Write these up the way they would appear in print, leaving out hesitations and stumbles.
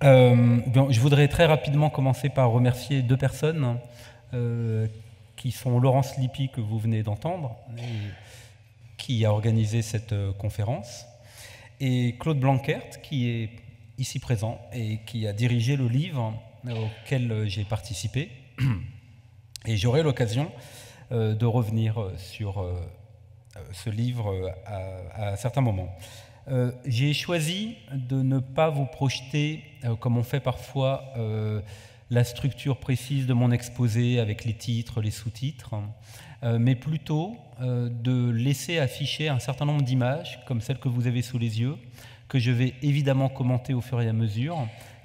Je voudrais très rapidement commencer par remercier deux personnes qui sont Laurence Lippi, que vous venez d'entendre, qui a organisé cette conférence, et Claude Blanquert, qui est ici présent et qui a dirigé le livre auquel j'ai participé. Et j'aurai l'occasion de revenir sur ce livre à certains moments. J'ai choisi de ne pas vous projeter, comme on fait parfois, la structure précise de mon exposé avec les titres, les sous-titres, mais plutôt de laisser afficher un certain nombre d'images, comme celles que vous avez sous les yeux, que je vais évidemment commenter au fur et à mesure,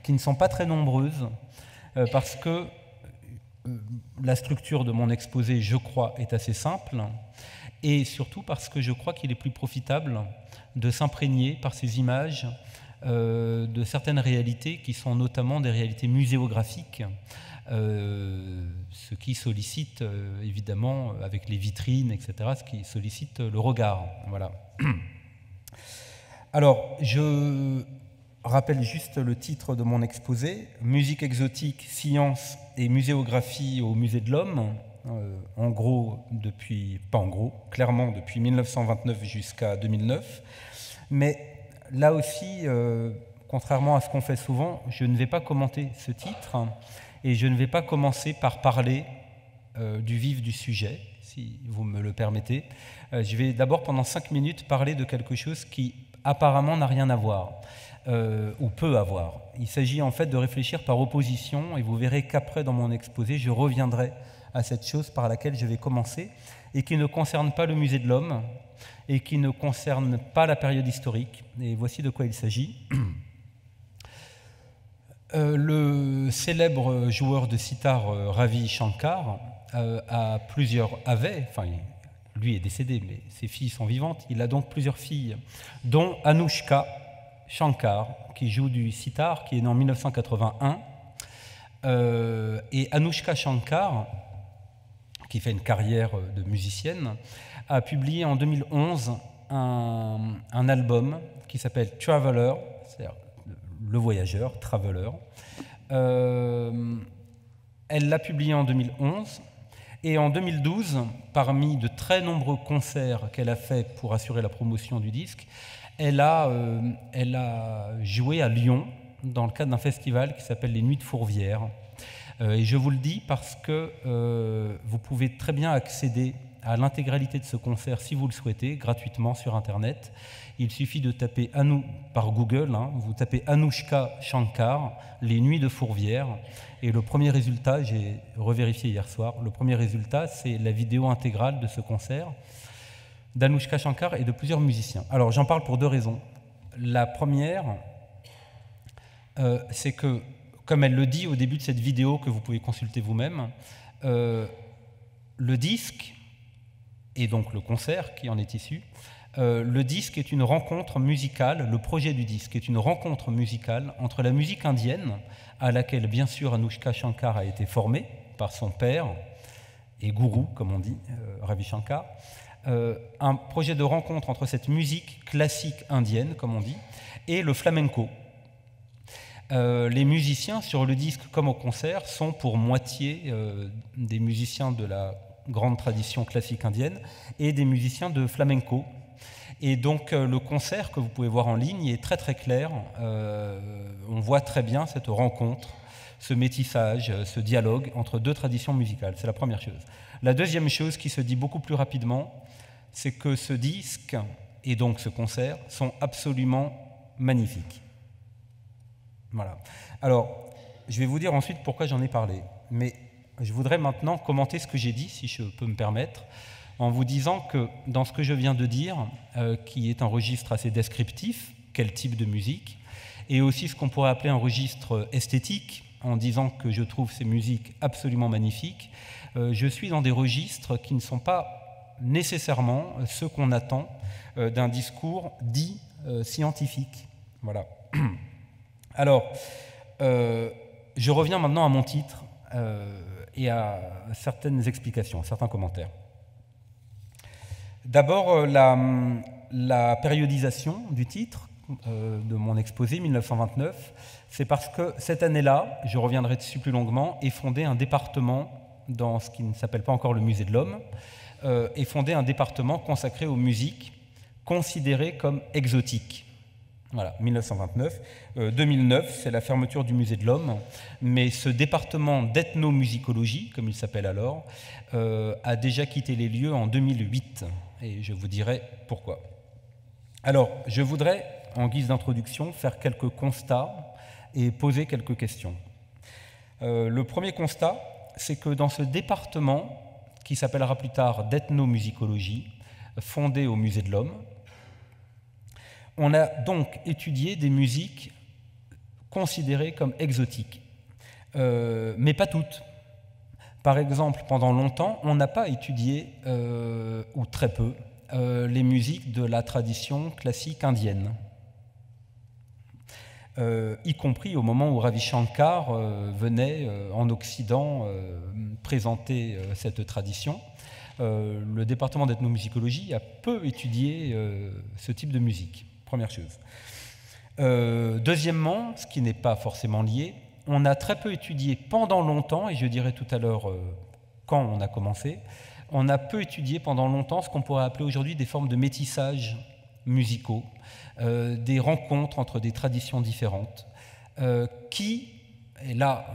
qui ne sont pas très nombreuses, parce que la structure de mon exposé, je crois, est assez simple, et surtout parce que je crois qu'il est plus profitable de s'imprégner par ces images de certaines réalités qui sont notamment des réalités muséographiques, ce qui sollicite évidemment, avec les vitrines, etc., ce qui sollicite le regard. Voilà. Alors, je rappelle juste le titre de mon exposé, « Musique exotique, science et muséographie au Musée de l'Homme », en gros, clairement depuis 1929 jusqu'à 2009. Mais là aussi, contrairement à ce qu'on fait souvent, je ne vais pas commenter ce titre et je ne vais pas commencer par parler du vif du sujet, si vous me le permettez. Je vais d'abord, pendant 5 minutes, parler de quelque chose qui apparemment n'a rien à voir, ou peut avoir. Il s'agit en fait de réfléchir par opposition, et vous verrez qu'après, dans mon exposé, je reviendrai à cette chose par laquelle je vais commencer, et qui ne concerne pas le Musée de l'Homme, et qui ne concerne pas la période historique. Et voici de quoi il s'agit. Le célèbre joueur de sitar Ravi Shankar lui est décédé, mais ses filles sont vivantes. Il a donc plusieurs filles, dont Anushka Shankar, qui joue du sitar, qui est née en 1981. Et Anushka Shankar, qui fait une carrière de musicienne, a publié en 2011 un album qui s'appelle Traveler, c'est-à-dire le voyageur, Traveler. Elle l'a publié en 2011, et en 2012, parmi de très nombreux concerts qu'elle a fait pour assurer la promotion du disque, elle a joué à Lyon dans le cadre d'un festival qui s'appelle les Nuits de Fourvière. Et je vous le dis parce que vous pouvez très bien accéder à l'intégralité de ce concert, si vous le souhaitez, gratuitement sur Internet. Il suffit de taper par Google, vous tapez Anushka Shankar, les Nuits de Fourvière, et le premier résultat, j'ai revérifié hier soir, le premier résultat, c'est la vidéo intégrale de ce concert d'Anushka Shankar et de plusieurs musiciens. Alors, j'en parle pour deux raisons. La première, c'est que, comme elle le dit au début de cette vidéo que vous pouvez consulter vous-même, le disque, et donc le concert qui en est issu, le disque est une rencontre musicale, le projet du disque est une rencontre musicale entre la musique indienne, à laquelle bien sûr Anushka Shankar a été formée par son père et gourou, comme on dit, Ravi Shankar, un projet de rencontre entre cette musique classique indienne, comme on dit, et le flamenco. Les musiciens sur le disque comme au concert sont pour moitié des musiciens de la grande tradition classique indienne et des musiciens de flamenco. Et donc le concert que vous pouvez voir en ligne est très très clair. On voit très bien cette rencontre, ce métissage, ce dialogue entre deux traditions musicales. C'est la première chose. La deuxième chose qui se dit beaucoup plus rapidement, c'est que ce disque et donc ce concert sont absolument magnifiques. Voilà. Alors, je vais vous dire ensuite pourquoi j'en ai parlé. Mais je voudrais maintenant commenter ce que j'ai dit, si je peux me permettre, en vous disant que dans ce que je viens de dire, qui est un registre assez descriptif, quel type de musique, et aussi ce qu'on pourrait appeler un registre esthétique, en disant que je trouve ces musiques absolument magnifiques, je suis dans des registres qui ne sont pas nécessairement ceux qu'on attend d'un discours dit scientifique. Voilà. Alors, je reviens maintenant à mon titre et à certaines explications, à certains commentaires. D'abord, la périodisation du titre, de mon exposé, 1929, c'est parce que cette année-là, je reviendrai dessus plus longuement, est fondé un département dans ce qui ne s'appelle pas encore le Musée de l'Homme, est fondé un département consacré aux musiques considérées comme exotiques. Voilà, 1929. 2009, c'est la fermeture du Musée de l'Homme, mais ce département d'ethnomusicologie, comme il s'appelle alors, a déjà quitté les lieux en 2008, et je vous dirai pourquoi. Alors, je voudrais, en guise d'introduction, faire quelques constats et poser quelques questions. Le premier constat, c'est que dans ce département, qui s'appellera plus tard d'ethnomusicologie, fondé au Musée de l'Homme, on a donc étudié des musiques considérées comme exotiques, mais pas toutes. Par exemple, pendant longtemps, on n'a pas étudié, ou très peu, les musiques de la tradition classique indienne, y compris au moment où Ravi Shankar venait en Occident présenter cette tradition. Le département d'ethnomusicologie a peu étudié ce type de musique, première chose. Deuxièmement, ce qui n'est pas forcément lié, on a très peu étudié pendant longtemps, et je dirai tout à l'heure quand on a commencé, on a peu étudié pendant longtemps ce qu'on pourrait appeler aujourd'hui des formes de métissage musicaux, des rencontres entre des traditions différentes, qui, et là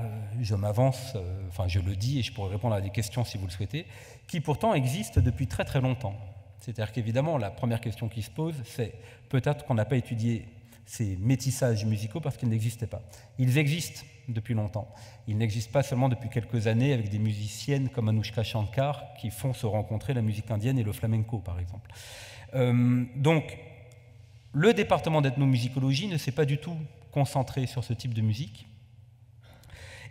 je m'avance, enfin je le dis et je pourrais répondre à des questions si vous le souhaitez, qui pourtant existent depuis très très longtemps. C'est-à-dire qu'évidemment la première question qui se pose, c'est peut-être qu'on n'a pas étudié ces métissages musicaux parce qu'ils n'existaient pas. Ils existent depuis longtemps. Ils n'existent pas seulement depuis quelques années avec des musiciennes comme Anushka Shankar qui font se rencontrer la musique indienne et le flamenco, par exemple. Donc, le département d'ethnomusicologie ne s'est pas du tout concentré sur ce type de musique.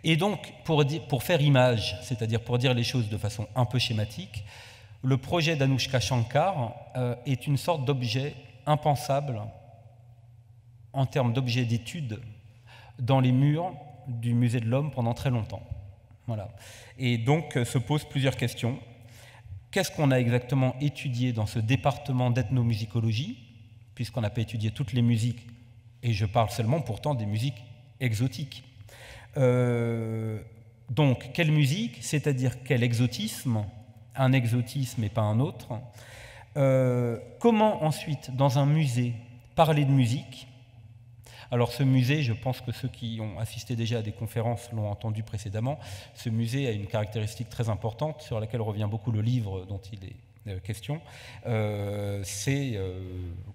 Et donc, pour faire image, c'est-à-dire pour dire les choses de façon un peu schématique, le projet d'Anushka Shankar est une sorte d'objet impensable en termes d'objet d'étude dans les murs du Musée de l'Homme pendant très longtemps. Voilà. Et donc se posent plusieurs questions. Qu'est-ce qu'on a exactement étudié dans ce département d'ethnomusicologie, puisqu'on n'a pas étudié toutes les musiques, et je parle seulement pourtant des musiques exotiques. Donc, quelle musique, c'est-à-dire quel exotisme, un exotisme et pas un autre. Comment ensuite, dans un musée, parler de musique? Alors ce musée, je pense que ceux qui ont assisté déjà à des conférences l'ont entendu précédemment, ce musée a une caractéristique très importante sur laquelle revient beaucoup le livre dont il est question, c'est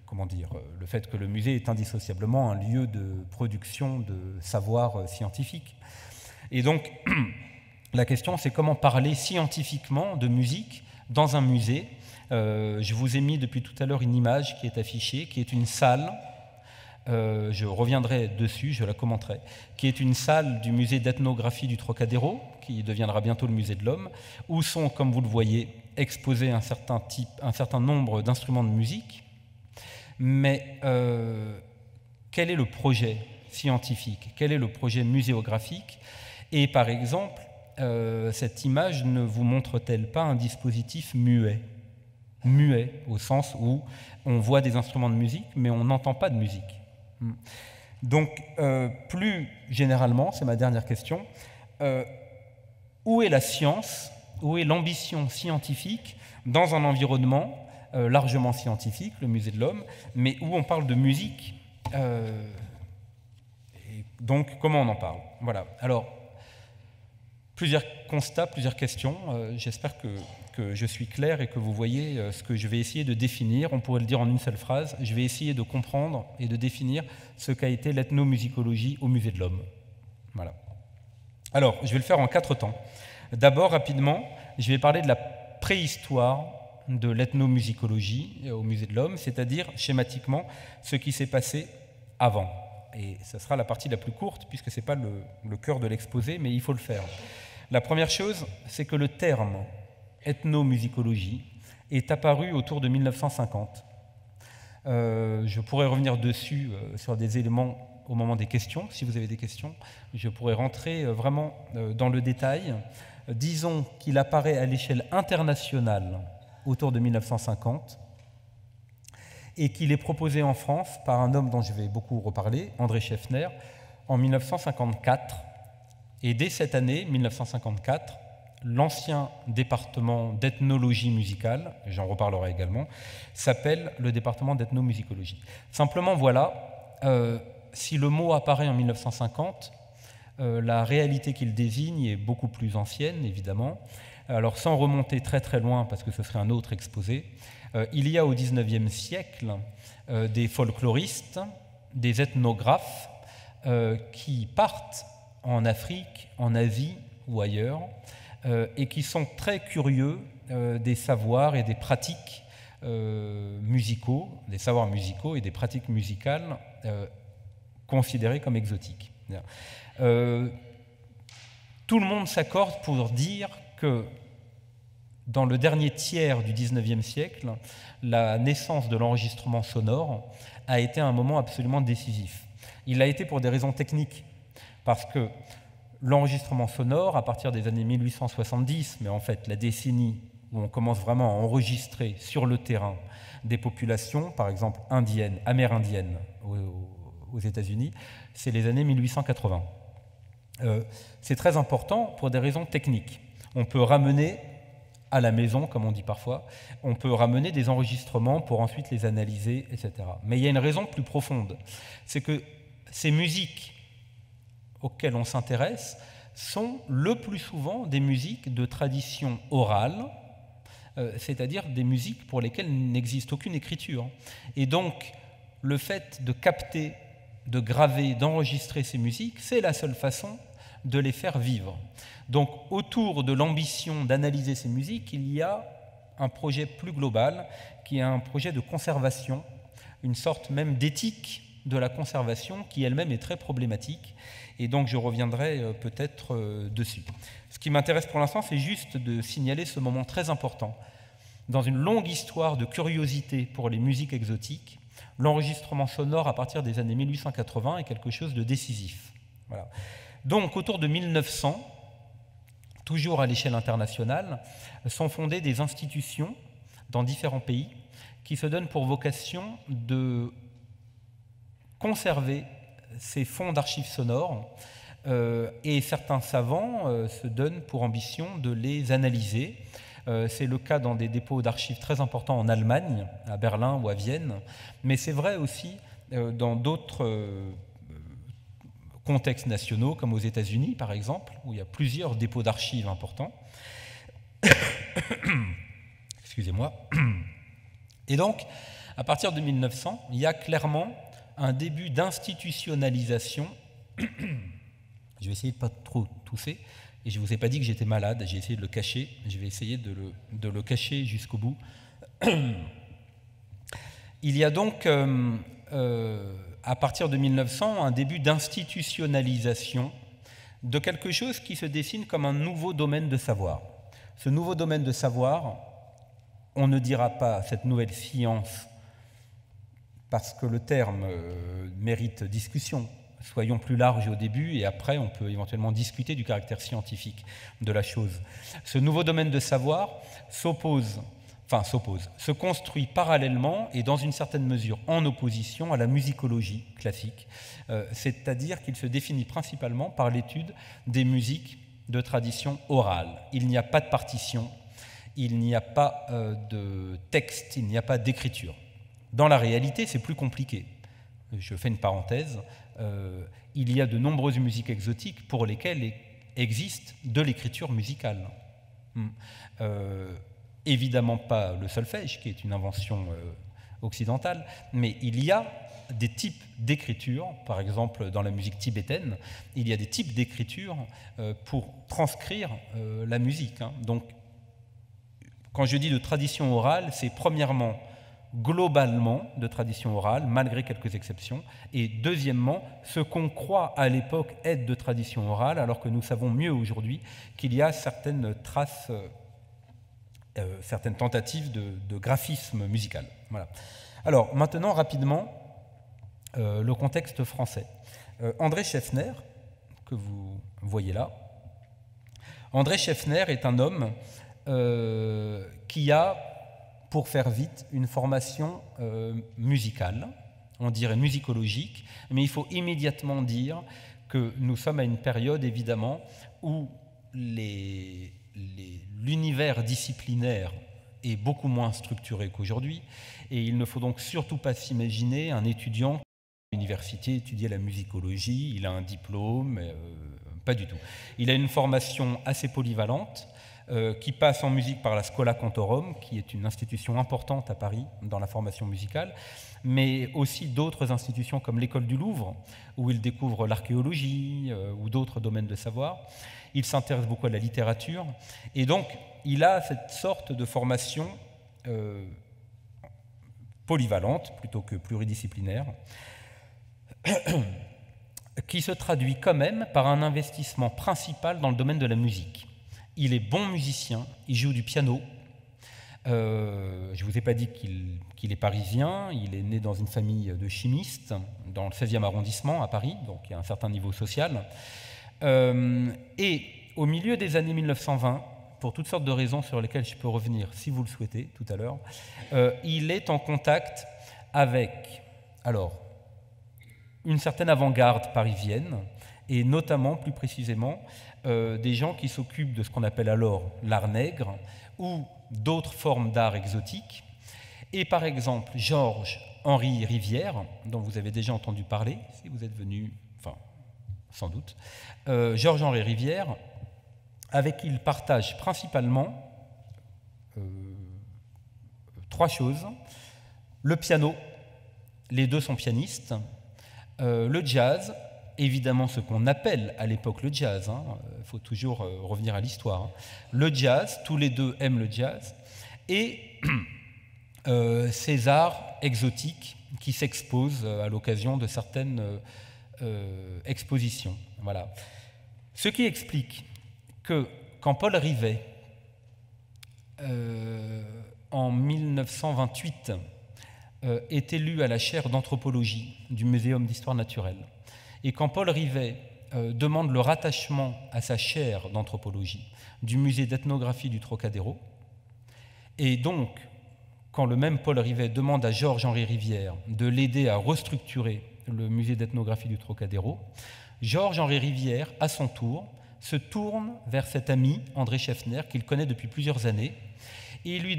comment dire, le fait que le musée est indissociablement un lieu de production de savoir scientifique. Et donc la question c'est comment parler scientifiquement de musique dans un musée. Je vous ai mis depuis tout à l'heure une image qui est affichée, qui est une salle. Je reviendrai dessus, je la commenterai, qui est une salle du musée d'ethnographie du Trocadéro, qui deviendra bientôt le musée de l'Homme, où sont, comme vous le voyez, exposés un certain nombre d'instruments de musique. Mais quel est le projet scientifique? Quel est le projet muséographique? Et par exemple, cette image ne vous montre-t-elle pas un dispositif muet? Muet, au sens où on voit des instruments de musique, mais on n'entend pas de musique. Donc, plus généralement, c'est ma dernière question, où est la science, où est l'ambition scientifique dans un environnement largement scientifique, le Musée de l'Homme, mais où on parle de musique, et donc comment on en parle? Voilà. Alors, plusieurs constats, plusieurs questions. J'espère que je suis clair et que vous voyez ce que je vais essayer de définir. On pourrait le dire en une seule phrase. Je vais essayer de comprendre et de définir ce qu'a été l'ethnomusicologie au Musée de l'Homme. Voilà. Alors, je vais le faire en 4 temps. D'abord, rapidement, je vais parler de la préhistoire de l'ethnomusicologie au Musée de l'Homme, c'est-à-dire, schématiquement, ce qui s'est passé avant. Et ça sera la partie la plus courte, puisque ce n'est pas le cœur de l'exposé, mais il faut le faire. La première chose, c'est que le terme ethnomusicologie est apparu autour de 1950. Je pourrais revenir dessus sur des éléments au moment des questions, si vous avez des questions. Je pourrais rentrer vraiment dans le détail. Disons qu'il apparaît à l'échelle internationale autour de 1950 et qu'il est proposé en France par un homme dont je vais beaucoup reparler, André Scheffner, en 1954. Et dès cette année, 1954, l'ancien département d'ethnologie musicale, j'en reparlerai également, s'appelle le département d'ethnomusicologie. Simplement, voilà, si le mot apparaît en 1950, la réalité qu'il désigne est beaucoup plus ancienne, évidemment. Alors, sans remonter très très loin, parce que ce serait un autre exposé, il y a au XIXe siècle des folkloristes, des ethnographes qui partent en Afrique, en Asie ou ailleurs, et qui sont très curieux des savoirs et des pratiques musicaux, des savoirs musicaux et des pratiques musicales considérées comme exotiques. Tout le monde s'accorde pour dire que dans le dernier tiers du XIXe siècle, la naissance de l'enregistrement sonore a été un moment absolument décisif. Il l'a été pour des raisons techniques, parce que l'enregistrement sonore, à partir des années 1870, mais en fait la décennie où on commence vraiment à enregistrer sur le terrain des populations, par exemple indiennes, amérindiennes aux États-Unis, c'est les années 1880. C'est très important pour des raisons techniques. On peut ramener à la maison, comme on dit parfois, on peut ramener des enregistrements pour ensuite les analyser, etc. Mais il y a une raison plus profonde, c'est que ces musiques auxquelles on s'intéresse sont le plus souvent des musiques de tradition orale, c'est-à-dire des musiques pour lesquelles il n'existe aucune écriture. Et donc, le fait de capter, de graver, d'enregistrer ces musiques, c'est la seule façon de les faire vivre. Donc, autour de l'ambition d'analyser ces musiques, il y a un projet plus global, qui est un projet de conservation, une sorte même d'éthique de la conservation, qui elle-même est très problématique, et donc je reviendrai peut-être dessus. Ce qui m'intéresse pour l'instant, c'est juste de signaler ce moment très important. Dans une longue histoire de curiosité pour les musiques exotiques, l'enregistrement sonore à partir des années 1880 est quelque chose de décisif. Voilà. Donc, autour de 1900, toujours à l'échelle internationale, sont fondées des institutions dans différents pays qui se donnent pour vocation de conserver ces fonds d'archives sonores et certains savants se donnent pour ambition de les analyser. C'est le cas dans des dépôts d'archives très importants en Allemagne, à Berlin ou à Vienne, mais c'est vrai aussi dans d'autres contextes nationaux, comme aux États-Unis, par exemple, où il y a plusieurs dépôts d'archives importants. Excusez-moi. Et donc, à partir de 1900, il y a clairement un début d'institutionnalisation. Je vais essayer de ne pas trop tousser, et je ne vous ai pas dit que j'étais malade, j'ai essayé de le cacher, je vais essayer de le cacher jusqu'au bout. Il y a donc à partir de 1900, un début d'institutionnalisation de quelque chose qui se dessine comme un nouveau domaine de savoir. Ce nouveau domaine de savoir, on ne dira pas cette nouvelle science, parce que le terme mérite discussion. Soyons plus larges au début, et après, on peut éventuellement discuter du caractère scientifique de la chose. Ce nouveau domaine de savoir se construit parallèlement et dans une certaine mesure en opposition à la musicologie classique, c'est-à-dire qu'il se définit principalement par l'étude des musiques de tradition orale. Il n'y a pas de partition, il n'y a pas de texte, il n'y a pas d'écriture. Dans la réalité, c'est plus compliqué. Je fais une parenthèse, il y a de nombreuses musiques exotiques pour lesquelles existe de l'écriture musicale. Évidemment pas le solfège, qui est une invention occidentale, mais il y a des types d'écriture, par exemple dans la musique tibétaine, il y a des types d'écriture pour transcrire la musique. Donc, quand je dis de tradition orale, c'est premièrement globalement de tradition orale, malgré quelques exceptions, et deuxièmement, ce qu'on croit à l'époque être de tradition orale, alors que nous savons mieux aujourd'hui qu'il y a certaines traces, certaines tentatives de graphisme musical. Voilà. Alors, maintenant, rapidement, le contexte français. André Scheffner, que vous voyez là, André Scheffner est un homme qui a pour faire vite, une formation musicale, on dirait musicologique, mais il faut immédiatement dire que nous sommes à une période, évidemment, où l'univers disciplinaire est beaucoup moins structuré qu'aujourd'hui, et il ne faut donc surtout pas s'imaginer un étudiant à l'université étudier la musicologie, il a un diplôme, pas du tout. Il a une formation assez polyvalente, qui passe en musique par la Schola Cantorum, qui est une institution importante à Paris dans la formation musicale, mais aussi d'autres institutions comme l'École du Louvre, où il découvre l'archéologie ou d'autres domaines de savoir. Il s'intéresse beaucoup à la littérature, et donc il a cette sorte de formation polyvalente, plutôt que pluridisciplinaire, qui se traduit quand même par un investissement principal dans le domaine de la musique. Il est bon musicien, il joue du piano. Je ne vous ai pas dit qu'il est parisien, il est né dans une famille de chimistes, dans le 16e arrondissement à Paris, donc il y a un certain niveau social. Et au milieu des années 1920, pour toutes sortes de raisons sur lesquelles je peux revenir si vous le souhaitez tout à l'heure, il est en contact avec une certaine avant-garde parisienne, et notamment, plus précisément, des gens qui s'occupent de ce qu'on appelle alors l'art nègre ou d'autres formes d'art exotique. Et par exemple, Georges-Henri Rivière, dont vous avez déjà entendu parler, si vous êtes venu, enfin, sans doute, Georges-Henri Rivière, avec qui il partage principalement trois choses. Le piano, les deux sont pianistes, le jazz, évidemment ce qu'on appelle à l'époque le jazz, il faut toujours revenir à l'histoire, le jazz, tous les deux aiment le jazz, et ces arts exotiques qui s'exposent à l'occasion de certaines expositions. Voilà. Ce qui explique que quand Paul Rivet, en 1928, est élu à la chaire d'anthropologie du Muséum d'histoire naturelle, et quand Paul Rivet demande le rattachement à sa chaire d'anthropologie du musée d'ethnographie du Trocadéro, et donc quand le même Paul Rivet demande à Georges-Henri Rivière de l'aider à restructurer le musée d'ethnographie du Trocadéro, Georges-Henri Rivière, à son tour, se tourne vers cet ami, André Scheffner, qu'il connaît depuis plusieurs années, et lui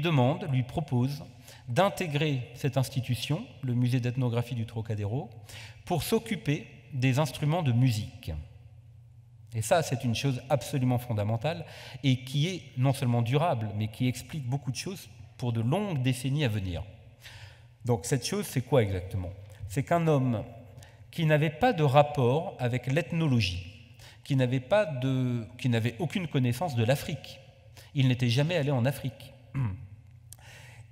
propose d'intégrer cette institution, le musée d'ethnographie du Trocadéro, pour s'occuper des instruments de musique. Et ça, c'est une chose absolument fondamentale et qui est non seulement durable, mais qui explique beaucoup de choses pour de longues décennies à venir. Donc cette chose, c'est quoi exactement? C'est qu'un homme qui n'avait pas de rapport avec l'ethnologie, qui n'avait aucune connaissance de l'Afrique, il n'était jamais allé en Afrique.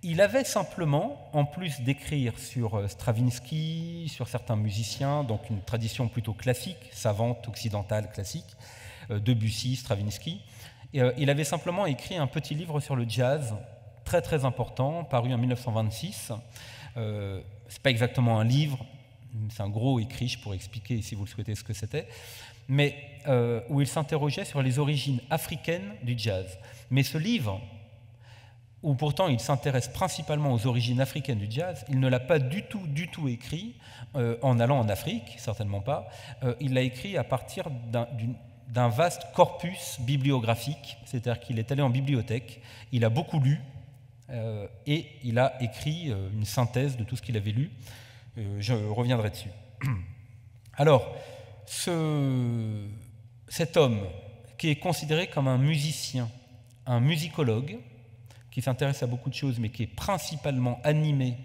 Il avait simplement, en plus d'écrire sur Stravinsky, sur certains musiciens, donc une tradition plutôt classique, savante, occidentale, classique, Debussy, Stravinsky, il avait simplement écrit un petit livre sur le jazz, très très important, paru en 1926. C'est pas exactement un livre, c'est un gros écrit, je pourrais expliquer si vous le souhaitez ce que c'était, mais où il s'interrogeait sur les origines africaines du jazz. Mais ce livre, où pourtant il s'intéresse principalement aux origines africaines du jazz, il ne l'a pas du tout écrit en allant en Afrique, certainement pas. Il l'a écrit à partir d'un vaste corpus bibliographique, c'est-à-dire qu'il est allé en bibliothèque, il a beaucoup lu, et il a écrit une synthèse de tout ce qu'il avait lu. Je reviendrai dessus. Alors, cet homme qui est considéré comme un musicien, un musicologue, qui s'intéresse à beaucoup de choses, mais qui est principalement animé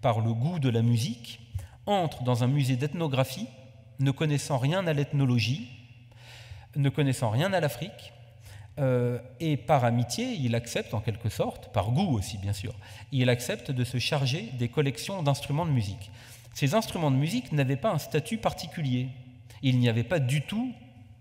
par le goût de la musique, entre dans un musée d'ethnographie, ne connaissant rien à l'ethnologie, ne connaissant rien à l'Afrique, et par amitié, il accepte en quelque sorte, par goût aussi bien sûr, il accepte de se charger des collections d'instruments de musique. Ces instruments de musique n'avaient pas un statut particulier. Il n'y avait pas du tout,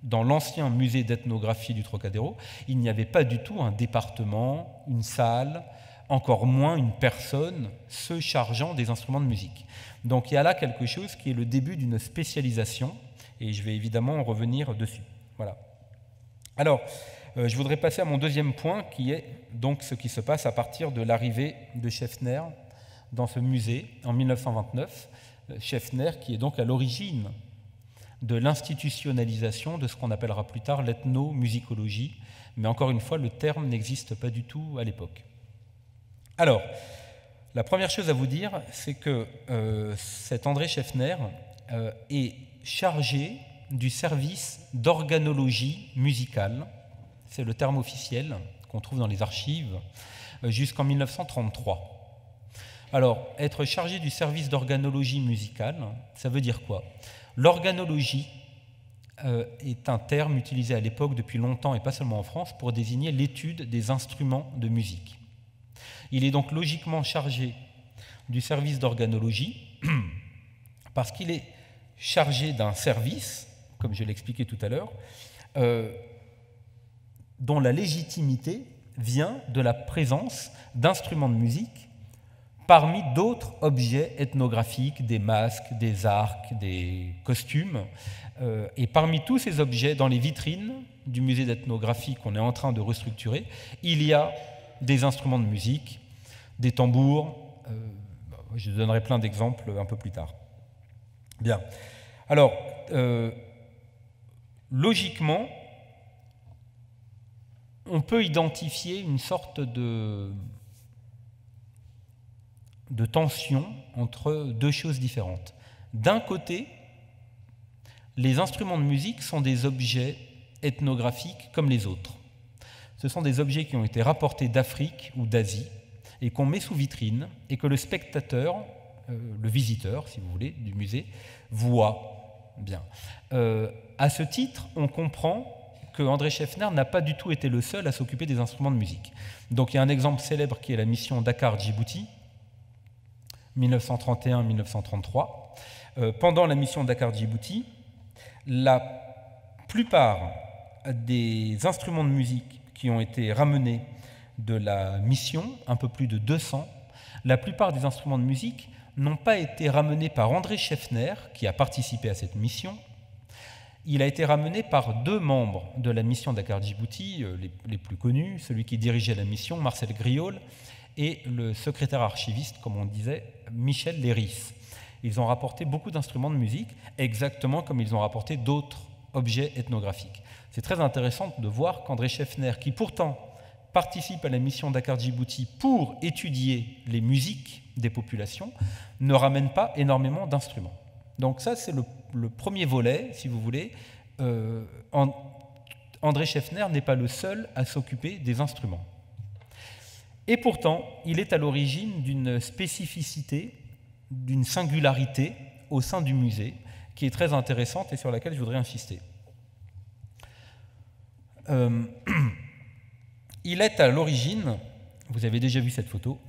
dans l'ancien musée d'ethnographie du Trocadéro, il n'y avait pas du tout un département, une salle, encore moins une personne se chargeant des instruments de musique. Donc il y a là quelque chose qui est le début d'une spécialisation, et je vais évidemment revenir dessus. Voilà. Alors, je voudrais passer à mon deuxième point, qui est donc ce qui se passe à partir de l'arrivée de Schaeffner dans ce musée en 1929. Schaeffner qui est donc à l'origine de l'institutionnalisation de ce qu'on appellera plus tard l'ethnomusicologie, mais encore une fois, le terme n'existe pas du tout à l'époque. Alors, la première chose à vous dire, c'est que cet André Schaeffner est chargé du service d'organologie musicale, c'est le terme officiel qu'on trouve dans les archives, jusqu'en 1933. Alors, être chargé du service d'organologie musicale, ça veut dire quoi? L'organologie est un terme utilisé à l'époque depuis longtemps, et pas seulement en France, pour désigner l'étude des instruments de musique. Il est donc logiquement chargé du service d'organologie, parce qu'il est chargé d'un service, comme je l'expliquais tout à l'heure, dont la légitimité vient de la présence d'instruments de musique parmi d'autres objets ethnographiques, des masques, des arcs, des costumes. Et parmi tous ces objets, dans les vitrines du musée d'ethnographie qu'on est en train de restructurer, il y a des instruments de musique, des tambours. Je donnerai plein d'exemples un peu plus tard. Bien. Alors, logiquement, on peut identifier une sorte de tension entre deux choses différentes. D'un côté, les instruments de musique sont des objets ethnographiques comme les autres. Ce sont des objets qui ont été rapportés d'Afrique ou d'Asie et qu'on met sous vitrine et que le spectateur, le visiteur, si vous voulez, du musée, voit. Bien. À ce titre, on comprend que André Schaeffner n'a pas du tout été le seul à s'occuper des instruments de musique. Donc il y a un exemple célèbre qui est la mission Dakar-Djibouti, 1931-1933. Pendant la mission Dakar-Djibouti, la plupart des instruments de musique qui ont été ramenés de la mission, un peu plus de 200, la plupart des instruments de musique n'ont pas été ramenés par André Schaeffner, qui a participé à cette mission. Il a été ramené par deux membres de la mission Dakar-Djibouti, les plus connus, celui qui dirigeait la mission, Marcel Griaule, et le secrétaire archiviste, comme on disait, Michel Léris. Ils ont rapporté beaucoup d'instruments de musique, exactement comme ils ont rapporté d'autres objets ethnographiques. C'est très intéressant de voir qu'André Schaeffner, qui pourtant participe à la mission Dakar-Djibouti pour étudier les musiques des populations, ne ramène pas énormément d'instruments. Donc ça, c'est le premier volet, si vous voulez. André Schaeffner n'est pas le seul à s'occuper des instruments. Et pourtant, il est à l'origine d'une spécificité, d'une singularité au sein du musée, qui est très intéressante et sur laquelle je voudrais insister. Il est à l'origine, vous avez déjà vu cette photo,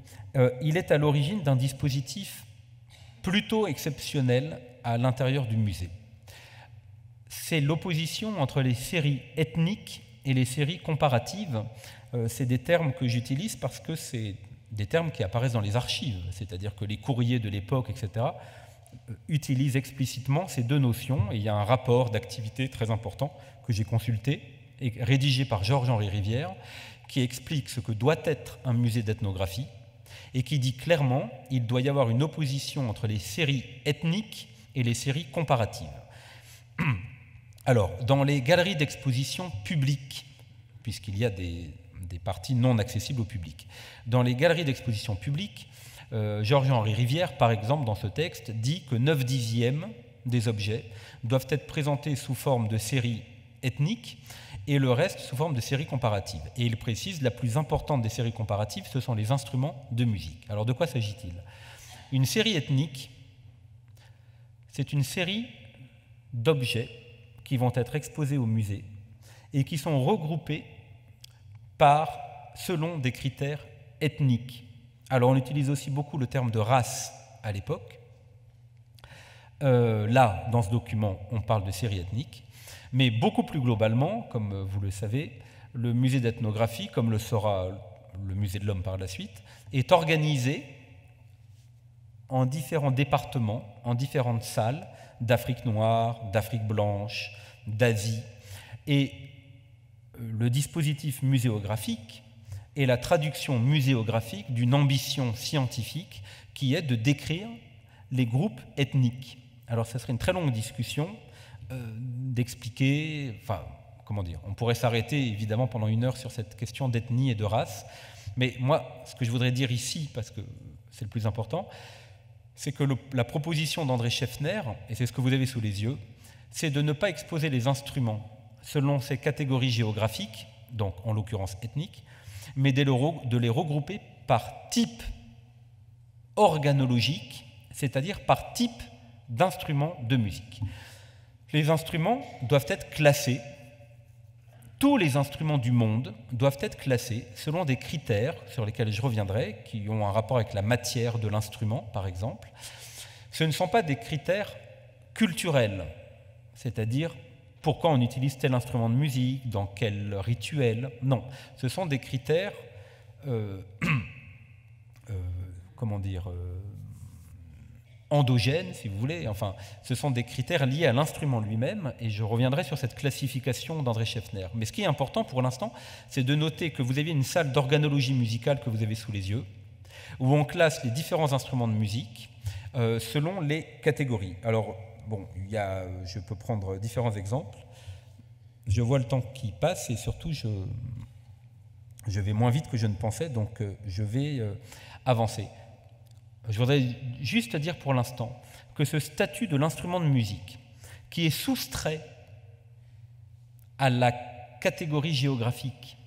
il est à l'origine d'un dispositif plutôt exceptionnel à l'intérieur du musée. C'est l'opposition entre les séries ethniques et les séries comparatives. C'est des termes que j'utilise parce que c'est des termes qui apparaissent dans les archives, c'est-à-dire que les courriers de l'époque, etc., utilisent explicitement ces deux notions, et il y a un rapport d'activité très important que j'ai consulté et rédigé par Georges-Henri Rivière, qui explique ce que doit être un musée d'ethnographie et qui dit clairement qu'il doit y avoir une opposition entre les séries ethniques et les séries comparatives. Alors, dans les galeries d'exposition publiques, puisqu'il y a des parties non accessibles au public, dans les galeries d'exposition publiques, Georges-Henri Rivière, par exemple, dans ce texte, dit que 9/10 des objets doivent être présentés sous forme de séries ethniques et le reste sous forme de séries comparatives. Et il précise, la plus importante des séries comparatives, ce sont les instruments de musique. Alors de quoi s'agit-il? Une série ethnique, c'est une série d'objets qui vont être exposés au musée et qui sont regroupés selon des critères ethniques. Alors on utilise aussi beaucoup le terme de race à l'époque. Là, dans ce document, on parle de série ethnique. Mais beaucoup plus globalement, comme vous le savez, le musée d'ethnographie, comme le sera le musée de l'Homme par la suite, est organisé en différents départements, en différentes salles d'Afrique noire, d'Afrique blanche, d'Asie. Et le dispositif muséographique est la traduction muséographique d'une ambition scientifique qui est de décrire les groupes ethniques. Alors, ça serait une très longue discussion d'expliquer, enfin, comment dire, on pourrait s'arrêter évidemment pendant 1 heure sur cette question d'ethnie et de race, mais moi, ce que je voudrais dire ici, parce que c'est le plus important, c'est que la proposition d'André Scheffner, et c'est ce que vous avez sous les yeux, c'est de ne pas exposer les instruments selon ces catégories géographiques, donc en l'occurrence ethniques, mais de les regrouper par type organologique, c'est-à-dire par type d'instrument de musique. Les instruments doivent être classés, tous les instruments du monde doivent être classés selon des critères sur lesquels je reviendrai, qui ont un rapport avec la matière de l'instrument, par exemple. Ce ne sont pas des critères culturels, c'est-à-dire pourquoi on utilise tel instrument de musique, dans quel rituel. Non, ce sont des critères, endogènes, si vous voulez. Enfin, ce sont des critères liés à l'instrument lui-même, et je reviendrai sur cette classification d'André Scheffner. Mais ce qui est important pour l'instant, c'est de noter que vous avez une salle d'organologie musicale que vous avez sous les yeux, où on classe les différents instruments de musique selon les catégories. Alors, bon, je peux prendre différents exemples. Je vois le temps qui passe et surtout, je vais moins vite que je ne pensais, donc je vais avancer. Je voudrais juste dire pour l'instant que ce statut de l'instrument de musique, qui est soustrait à la catégorie géographique,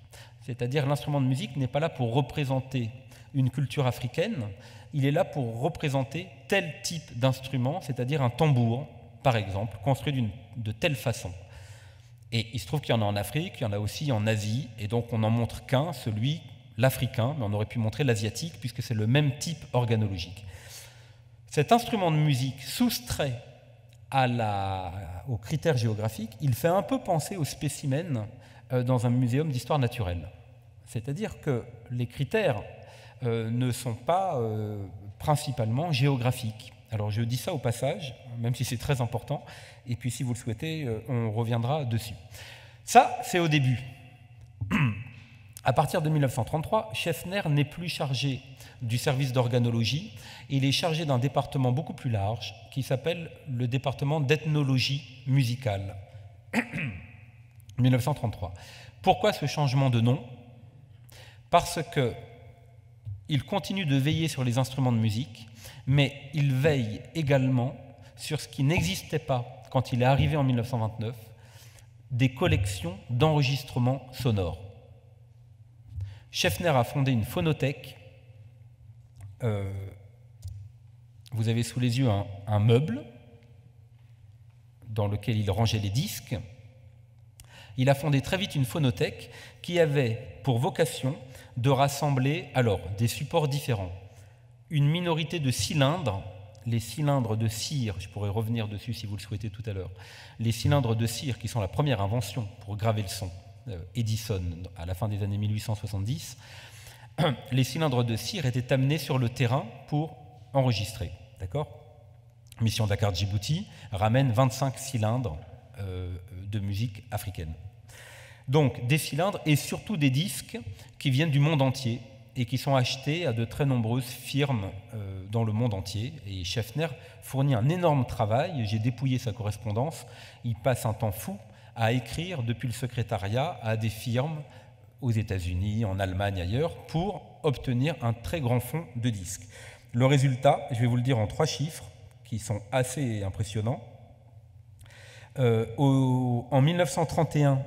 c'est-à-dire l'instrument de musique n'est pas là pour représenter une culture africaine, il est là pour représenter tel type d'instrument, c'est-à-dire un tambour, par exemple, construit de telle façon. Et il se trouve qu'il y en a en Afrique, il y en a aussi en Asie, et donc on n'en montre qu'un, l'africain, mais on aurait pu montrer l'asiatique, puisque c'est le même type organologique. Cet instrument de musique soustrait aux critères géographiques, il fait un peu penser aux spécimens dans un muséum d'histoire naturelle. C'est-à-dire que les critères ne sont pas principalement géographiques. Alors je dis ça au passage, même si c'est très important, et puis si vous le souhaitez, on reviendra dessus. Ça, c'est au début. À partir de 1933, Scheffner n'est plus chargé du service d'organologie, il est chargé d'un département beaucoup plus large qui s'appelle le département d'ethnologie musicale. 1933. Pourquoi ce changement de nom? Parce qu'il continue de veiller sur les instruments de musique, mais il veille également sur ce qui n'existait pas quand il est arrivé en 1929, des collections d'enregistrements sonores. Scheffner a fondé une phonothèque. Vous avez sous les yeux un meuble dans lequel il rangeait les disques. Il a fondé très vite une phonothèque qui avait pour vocation de rassembler alors des supports différents, une minorité de cylindres, les cylindres de cire, je pourrais revenir dessus si vous le souhaitez tout à l'heure, les cylindres de cire qui sont la première invention pour graver le son, Edison à la fin des années 1870, les cylindres de cire étaient amenés sur le terrain pour enregistrer. D'accord ? Mission Dakar-Djibouti ramène 25 cylindres de musique africaine. Donc des cylindres et surtout des disques qui viennent du monde entier et qui sont achetés à de très nombreuses firmes dans le monde entier. Et Scheffner fournit un énorme travail, j'ai dépouillé sa correspondance, il passe un temps fou à écrire depuis le secrétariat à des firmes aux États-Unis, en Allemagne, ailleurs, pour obtenir un très grand fonds de disques. Le résultat, je vais vous le dire en 3 chiffres, qui sont assez impressionnants. En 1931,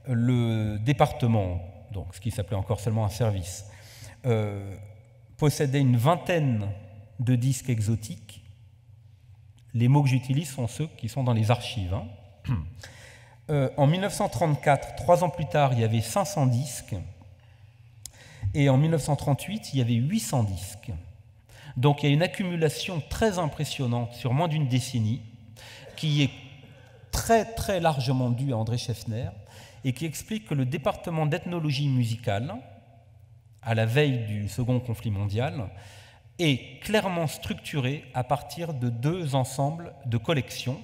le département, donc ce qui s'appelait encore seulement un service, possédait une vingtaine de disques exotiques. Les mots que j'utilise sont ceux qui sont dans les archives. En 1934, 3 ans plus tard, il y avait 500 disques. Et en 1938, il y avait 800 disques. Donc il y a une accumulation très impressionnante sur moins d'une décennie qui est très très largement due à André Scheffner et qui explique que le département d'ethnologie musicale, à la veille du second conflit mondial, est clairement structuré à partir de 2 ensembles de collections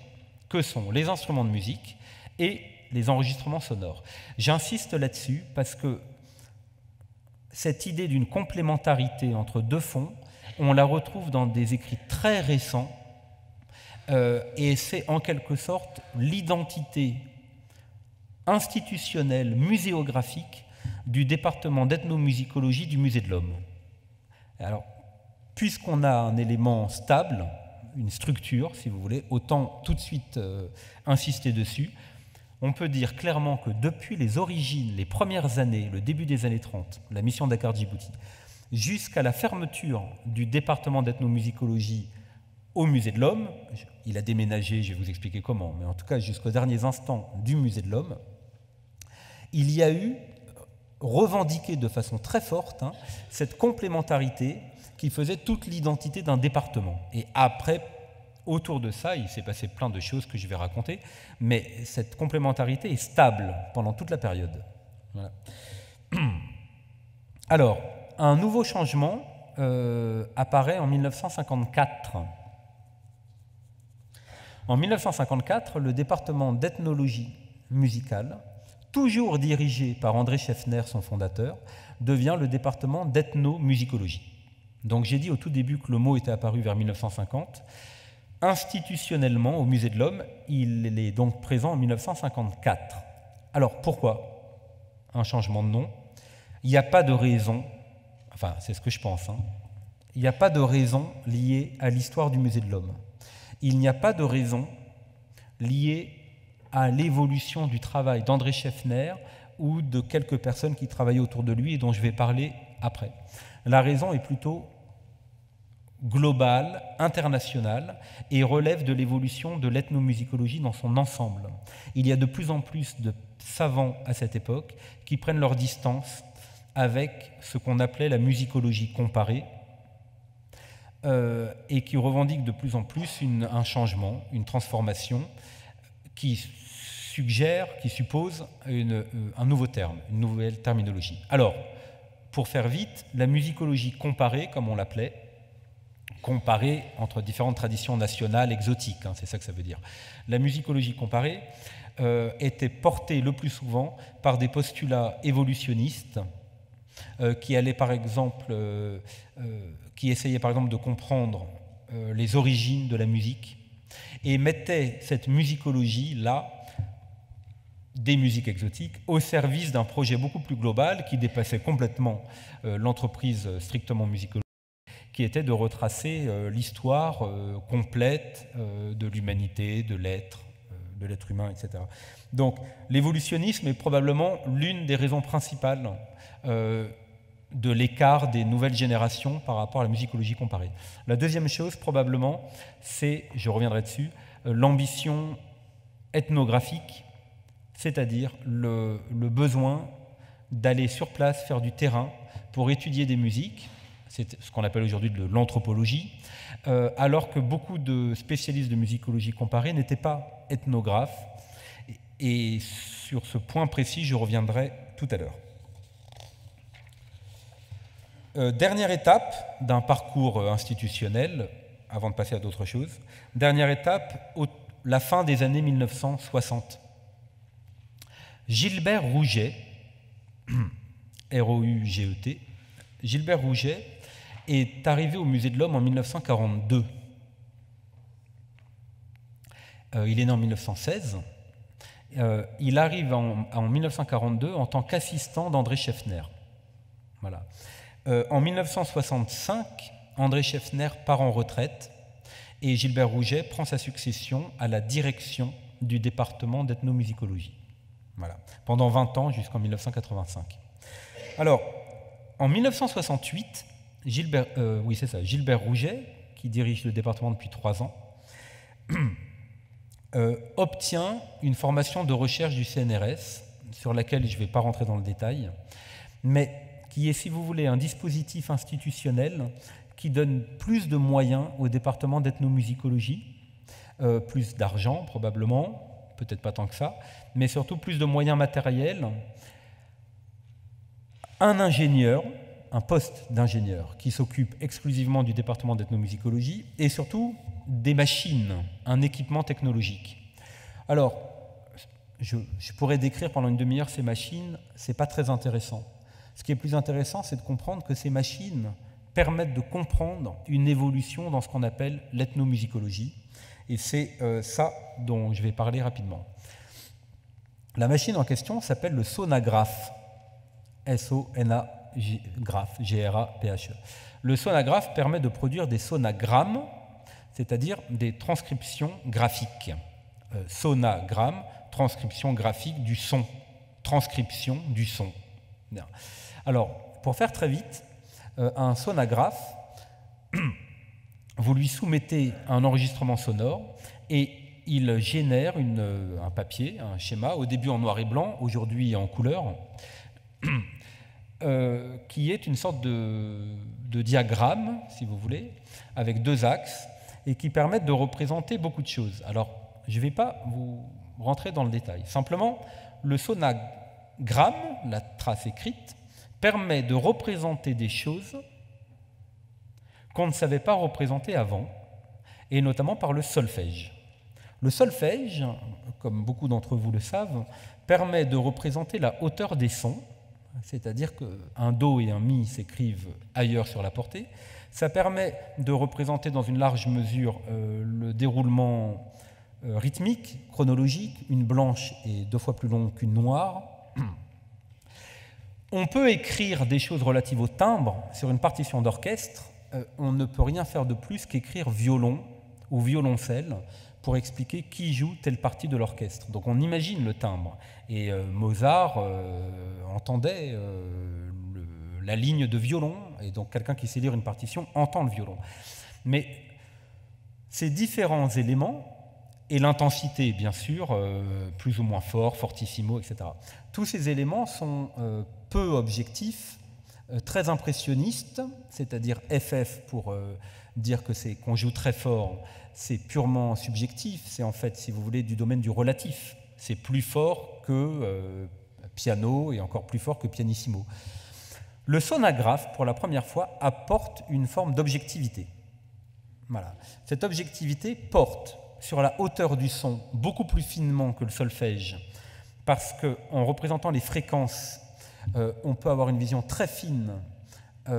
que sont les instruments de musique et les enregistrements sonores. J'insiste là-dessus parce que cette idée d'une complémentarité entre deux fonds, on la retrouve dans des écrits très récents, et c'est en quelque sorte l'identité institutionnelle, muséographique du département d'ethnomusicologie du Musée de l'Homme. Alors, puisqu'on a un élément stable, une structure, si vous voulez, autant tout de suite insister dessus. On peut dire clairement que depuis les origines, les premières années, le début des années 30, la mission Dakar Djibouti, jusqu'à la fermeture du département d'ethnomusicologie au Musée de l'Homme, il a déménagé, je vais vous expliquer comment, mais en tout cas jusqu'aux derniers instants du Musée de l'Homme, il y a eu revendiqué de façon très forte cette complémentarité qui faisait toute l'identité d'un département. Et après, autour de ça, il s'est passé plein de choses que je vais raconter, mais cette complémentarité est stable pendant toute la période. Voilà. Alors, un nouveau changement apparaît en 1954. En 1954, le département d'ethnologie musicale, toujours dirigé par André Scheffner, son fondateur, devient le département d'ethnomusicologie. Donc j'ai dit au tout début que le mot était apparu vers 1950. Institutionnellement, au Musée de l'Homme, il est donc présent en 1954. Alors pourquoi un changement de nom? Il n'y a pas de raison, enfin c'est ce que je pense, il n'y a pas de raison liée à l'histoire du Musée de l'Homme. Il n'y a pas de raison liée à l'évolution du travail d'André Scheffner ou de quelques personnes qui travaillaient autour de lui et dont je vais parler après. La raison est plutôt globale, internationale, et relève de l'évolution de l'ethnomusicologie dans son ensemble. Il y a de plus en plus de savants à cette époque qui prennent leur distance avec ce qu'on appelait la musicologie comparée et qui revendiquent de plus en plus un changement, une transformation qui suggère, qui suppose un nouveau terme, une nouvelle terminologie. Alors, pour faire vite, la musicologie comparée, comme on l'appelait, comparée entre différentes traditions nationales exotiques, c'est ça que ça veut dire. La musicologie comparée était portée le plus souvent par des postulats évolutionnistes qui allaient par exemple, qui essayaient par exemple de comprendre les origines de la musique et mettaient cette musicologie-là, des musiques exotiques, au service d'un projet beaucoup plus global qui dépassait complètement l'entreprise strictement musicologique, qui était de retracer l'histoire complète de l'humanité, de l'être humain, etc. Donc l'évolutionnisme est probablement l'une des raisons principales de l'écart des nouvelles générations par rapport à la musicologie comparée. La deuxième chose, probablement, c'est, je reviendrai dessus, l'ambition ethnographique, c'est-à-dire le besoin d'aller sur place, faire du terrain pour étudier des musiques, c'est ce qu'on appelle aujourd'hui de l'anthropologie, alors que beaucoup de spécialistes de musicologie comparée n'étaient pas ethnographes. Et sur ce point précis, je reviendrai tout à l'heure. Dernière étape d'un parcours institutionnel, avant de passer à d'autres choses. Dernière étape, la fin des années 1960. Gilbert Rouget, R-O-U-G-E-T, Gilbert Rouget est arrivé au Musée de l'Homme en 1942. Il est né en 1916. Il arrive en 1942 en tant qu'assistant d'André Scheffner. Voilà. En 1965, André Scheffner part en retraite et Gilbert Rouget prend sa succession à la direction du département d'ethnomusicologie. Voilà. Pendant 20 ans, jusqu'en 1985. Alors, en 1968, Gilbert Rouget, qui dirige le département depuis 3 ans, obtient une formation de recherche du CNRS, sur laquelle je ne vais pas rentrer dans le détail, mais qui est, si vous voulez, un dispositif institutionnel qui donne plus de moyens au département d'ethnomusicologie, plus d'argent probablement, peut-être pas tant que ça, mais surtout plus de moyens matériels, un ingénieur, un poste d'ingénieur qui s'occupe exclusivement du département d'ethnomusicologie et surtout des machines, un équipement technologique. Alors, je pourrais décrire pendant une demi-heure ces machines, ce n'est pas très intéressant. Ce qui est plus intéressant, c'est de comprendre que ces machines permettent de comprendre une évolution dans ce qu'on appelle l'ethnomusicologie. Et c'est ça dont je vais parler rapidement. La machine en question s'appelle le sonographe. S-O-N-A-graphe, G-R-A-P-H-E. Le sonographe permet de produire des sonagrammes, c'est-à-dire des transcriptions graphiques. Sonagramme, transcription graphique du son. Transcription du son. Bien. Alors, pour faire très vite, un sonographe, vous lui soumettez un enregistrement sonore et il génère un papier, un schéma, au début en noir et blanc, aujourd'hui en couleur, qui est une sorte de diagramme, si vous voulez, avec deux axes, et qui permettent de représenter beaucoup de choses. Alors, je ne vais pas vous rentrer dans le détail. Simplement, le sonagramme, la trace écrite, permet de représenter des choses qu'on ne savait pas représenter avant, et notamment par le solfège. Le solfège, comme beaucoup d'entre vous le savent, permet de représenter la hauteur des sons, c'est-à-dire qu'un Do et un Mi s'écrivent ailleurs sur la portée. Ça permet de représenter dans une large mesure le déroulement rythmique, chronologique. Une blanche est 2 fois plus longue qu'une noire. On peut écrire des choses relatives au timbre sur une partition d'orchestre. On ne peut rien faire de plus qu'écrire violon ou violoncelle pour expliquer qui joue telle partie de l'orchestre. Donc on imagine le timbre. Et Mozart entendait la ligne de violon, et donc quelqu'un qui sait lire une partition entend le violon. Mais ces différents éléments, et l'intensité bien sûr, plus ou moins fort, fortissimo, etc. Tous ces éléments sont peu objectifs, très impressionnistes, c'est-à-dire FF pour dire que qu'on joue très fort, c'est purement subjectif, c'est en fait, si vous voulez, du domaine du relatif. C'est plus fort que piano et encore plus fort que pianissimo. Le sonographe, pour la première fois, apporte une forme d'objectivité. Voilà. Cette objectivité porte sur la hauteur du son beaucoup plus finement que le solfège, parce qu'en représentant les fréquences, on peut avoir une vision très fine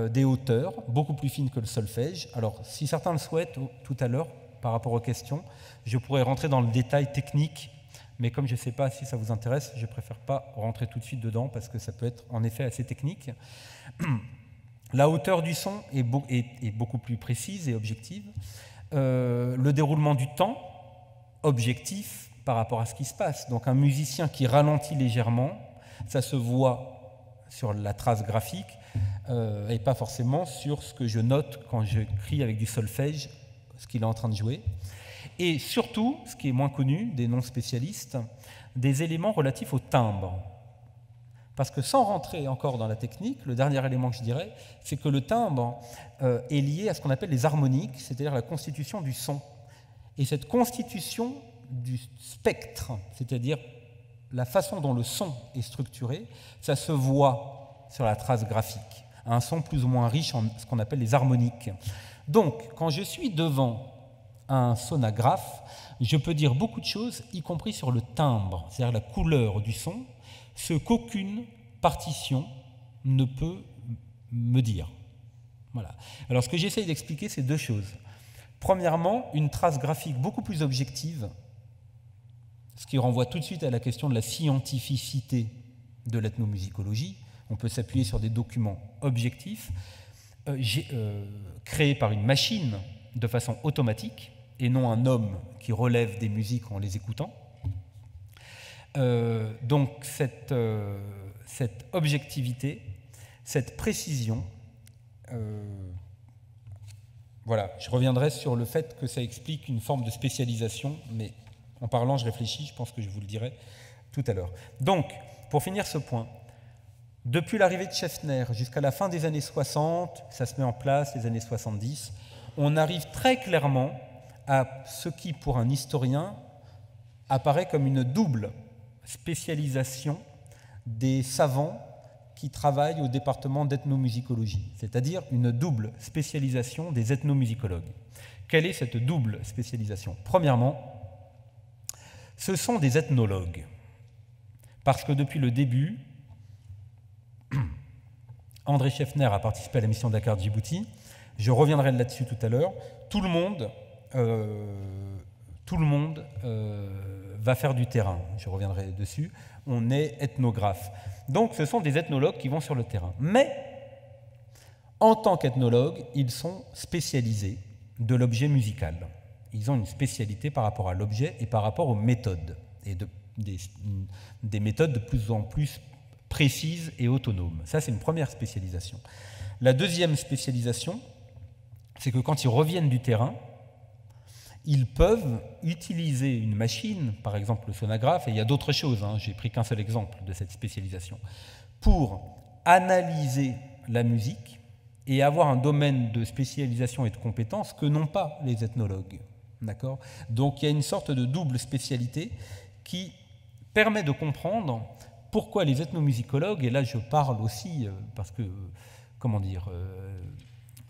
des hauteurs, beaucoup plus fine que le solfège. Alors, si certains le souhaitent, tout à l'heure, par rapport aux questions, je pourrais rentrer dans le détail technique, mais comme je ne sais pas si ça vous intéresse, je ne préfère pas rentrer tout de suite dedans, parce que ça peut être en effet assez technique. La hauteur du son est beaucoup plus précise et objective. Le déroulement du temps, objectif par rapport à ce qui se passe. Donc un musicien qui ralentit légèrement, ça se voit sur la trace graphique et pas forcément sur ce que je note quand j'écris avec du solfège, ce qu'il est en train de jouer. Et surtout, ce qui est moins connu des non-spécialistes, des éléments relatifs au timbre. Parce que sans rentrer encore dans la technique, le dernier élément que je dirais, c'est que le timbre est lié à ce qu'on appelle les harmoniques, c'est-à-dire la constitution du son. Et cette constitution du spectre, c'est-à-dire la façon dont le son est structuré, ça se voit sur la trace graphique. Un son plus ou moins riche en ce qu'on appelle les harmoniques. Donc, quand je suis devant un sonographe, je peux dire beaucoup de choses, y compris sur le timbre, c'est-à-dire la couleur du son, ce qu'aucune partition ne peut me dire. Voilà. Alors, ce que j'essaye d'expliquer, c'est deux choses. Premièrement, une trace graphique beaucoup plus objective, ce qui renvoie tout de suite à la question de la scientificité de l'ethnomusicologie. On peut s'appuyer sur des documents objectifs, créés par une machine de façon automatique, et non un homme qui relève des musiques en les écoutant. Donc cette objectivité, cette précision, voilà, je reviendrai sur le fait que ça explique une forme de spécialisation, mais en parlant, je réfléchis, je pense que je vous le dirai tout à l'heure. Donc, pour finir ce point, depuis l'arrivée de Schaeffner jusqu'à la fin des années 60, ça se met en place, les années 70, on arrive très clairement à ce qui, pour un historien, apparaît comme une double spécialisation des savants qui travaillent au département d'ethnomusicologie, c'est-à-dire une double spécialisation des ethnomusicologues. Quelle est cette double spécialisation ? Premièrement, ce sont des ethnologues. Parce que depuis le début, André Scheffner a participé à la mission Dakar-Djibouti. Je reviendrai là-dessus tout à l'heure. Tout le monde va faire du terrain. Je reviendrai dessus. On est ethnographe. Donc, ce sont des ethnologues qui vont sur le terrain. Mais, en tant qu'ethnologues, ils sont spécialisés de l'objet musical. Ils ont une spécialité par rapport à l'objet et par rapport aux méthodes. Et des méthodes de plus en plus précises et autonomes. Ça, c'est une première spécialisation. La deuxième spécialisation, c'est que quand ils reviennent du terrain, ils peuvent utiliser une machine, par exemple le sonographe, et il y a d'autres choses, hein, j'ai pris qu'un seul exemple de cette spécialisation, pour analyser la musique et avoir un domaine de spécialisation et de compétences que n'ont pas les ethnologues. D'accord ? Donc il y a une sorte de double spécialité qui permet de comprendre pourquoi les ethnomusicologues, et là je parle aussi parce que,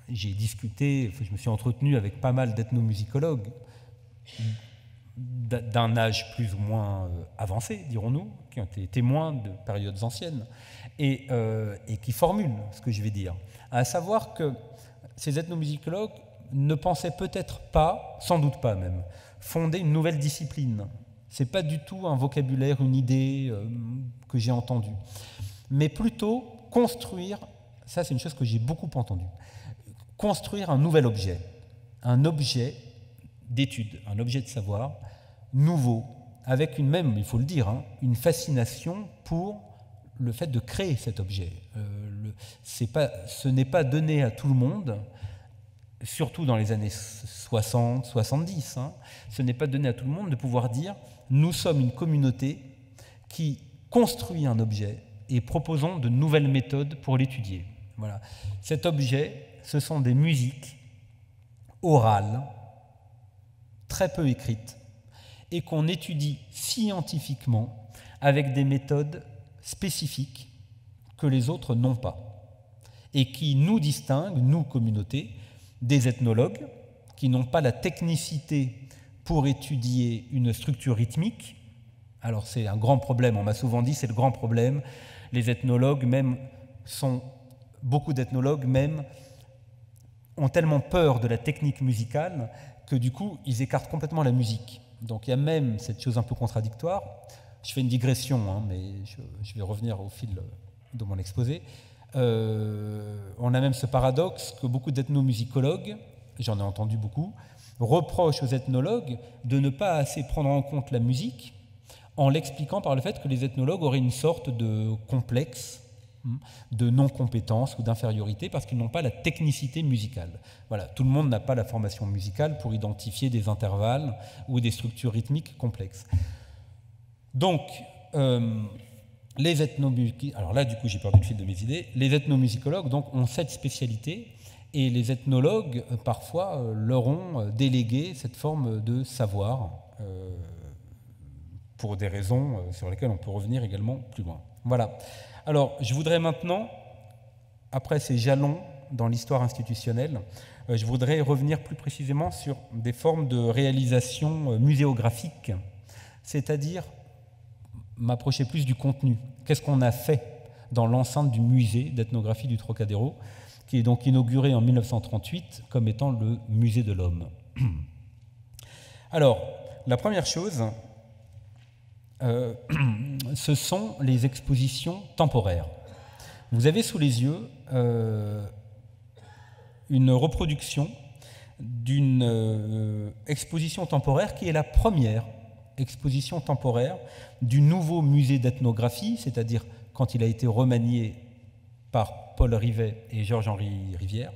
j'ai discuté, je me suis entretenu avec pas mal d'ethnomusicologues d'un âge plus ou moins avancé, dirons-nous, qui ont été témoins de périodes anciennes, et qui formulent ce que je vais dire. À savoir que ces ethnomusicologues ne pensaient peut-être pas, sans doute pas même, fonder une nouvelle discipline. Ce n'est pas du tout un vocabulaire, une idée que j'ai entendue, mais plutôt construire, ça c'est une chose que j'ai beaucoup entendue, construire un nouvel objet d'étude, un objet de savoir nouveau, avec une même, il faut le dire, hein, une fascination pour le fait de créer cet objet. Ce n'est pas donné à tout le monde, surtout dans les années 60, 70, hein, ce n'est pas donné à tout le monde de pouvoir dire « nous sommes une communauté qui construit un objet et proposons de nouvelles méthodes pour l'étudier ». Voilà. Cet objet, ce sont des musiques orales, très peu écrites, et qu'on étudie scientifiquement avec des méthodes spécifiques que les autres n'ont pas, et qui nous distinguent, nous, communauté, des ethnologues, qui n'ont pas la technicité pour étudier une structure rythmique. Alors c'est un grand problème, on m'a souvent dit, c'est le grand problème. Les ethnologues même beaucoup d'ethnologues même ont tellement peur de la technique musicale que du coup, ils écartent complètement la musique. Donc il y a même cette chose un peu contradictoire. Je fais une digression, hein, mais je vais revenir au fil de mon exposé. On a même ce paradoxe que beaucoup d'ethnomusicologues, j'en ai entendu beaucoup, reprochent aux ethnologues de ne pas assez prendre en compte la musique en l'expliquant par le fait que les ethnologues auraient une sorte de complexe de non-compétence ou d'infériorité parce qu'ils n'ont pas la technicité musicale. Voilà, tout le monde n'a pas la formation musicale pour identifier des intervalles ou des structures rythmiques complexes. Donc, les ethnomusicologues, alors là, du coup, j'ai perdu le fil de mes idées. Les ethnomusicologues donc, ont cette spécialité et les ethnologues, parfois, leur ont délégué cette forme de savoir pour des raisons sur lesquelles on peut revenir également plus loin. Voilà. Alors, je voudrais maintenant, après ces jalons dans l'histoire institutionnelle, je voudrais revenir plus précisément sur des formes de réalisation muséographique, c'est-à-dire m'approcher plus du contenu. Qu'est-ce qu'on a fait dans l'enceinte du musée d'ethnographie du Trocadéro, qui est donc inauguré en 1938 comme étant le musée de l'homme. Alors, la première chose, ce sont les expositions temporaires. Vous avez sous les yeux une reproduction d'une exposition temporaire qui est la première exposition temporaire du nouveau musée d'ethnographie, c'est-à-dire quand il a été remanié par Paul Rivet et Georges-Henri Rivière.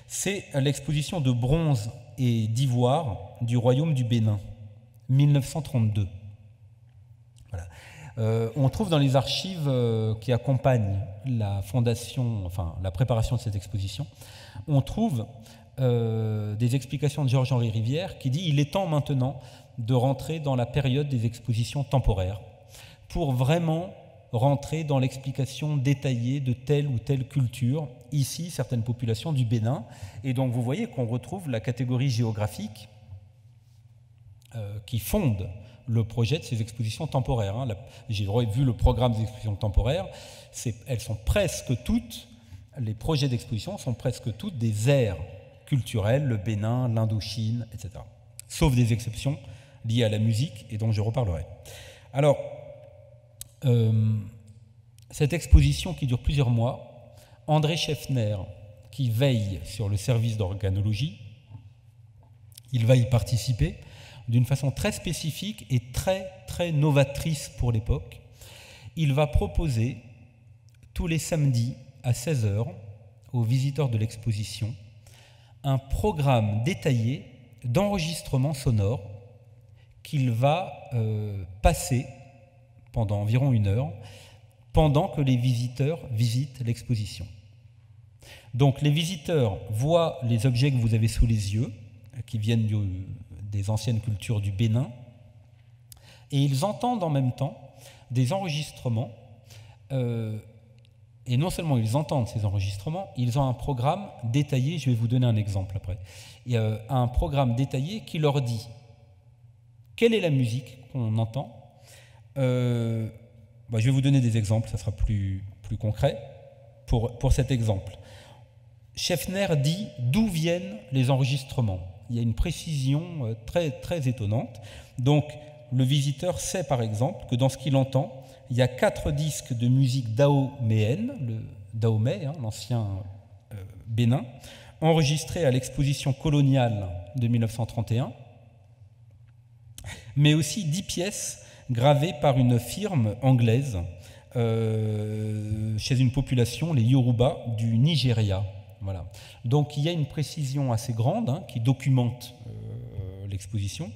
C'est l'exposition de bronze et d'ivoire du Royaume du Bénin, 1932. Voilà. On trouve dans les archives qui accompagnent la fondation, enfin la préparation de cette exposition, on trouve des explications de Georges-Henri Rivière qui dit « Il est temps maintenant de rentrer dans la période des expositions temporaires pour vraiment rentrer dans l'explication détaillée de telle ou telle culture, ici certaines populations du Bénin. » Et donc vous voyez qu'on retrouve la catégorie géographique qui fonde le projet de ces expositions temporaires. Hein. J'ai vu le programme des expositions temporaires, elles sont presque toutes, les projets d'exposition sont presque toutes des aires culturelles, le Bénin, l'Indochine, etc. Sauf des exceptions liées à la musique et dont je reparlerai. Alors, cette exposition qui dure plusieurs mois, André Scheffner, qui veille sur le service d'organologie, il va y participer d'une façon très spécifique et très, très novatrice pour l'époque. Il va proposer tous les samedis à 16h aux visiteurs de l'exposition un programme détaillé d'enregistrement sonore qu'il va passer pendant environ 1 heure pendant que les visiteurs visitent l'exposition. Donc les visiteurs voient les objets que vous avez sous les yeux, qui viennent des anciennes cultures du Bénin, et ils entendent en même temps des enregistrements, et non seulement ils entendent ces enregistrements, ils ont un programme détaillé, je vais vous donner un exemple après, il y a un programme détaillé qui leur dit quelle est la musique qu'on entend. Je vais vous donner des exemples, ça sera plus concret pour cet exemple. Scheffner dit d'où viennent les enregistrements. Il y a une précision très, très étonnante. Donc, le visiteur sait par exemple que dans ce qu'il entend, il y a 4 disques de musique daoméenne, le Dahomey, l'ancien Bénin, enregistrés à l'exposition coloniale de 1931, mais aussi 10 pièces gravées par une firme anglaise chez une population, les Yoruba, du Nigeria. Voilà. Donc il y a une précision assez grande qui documente l'exposition.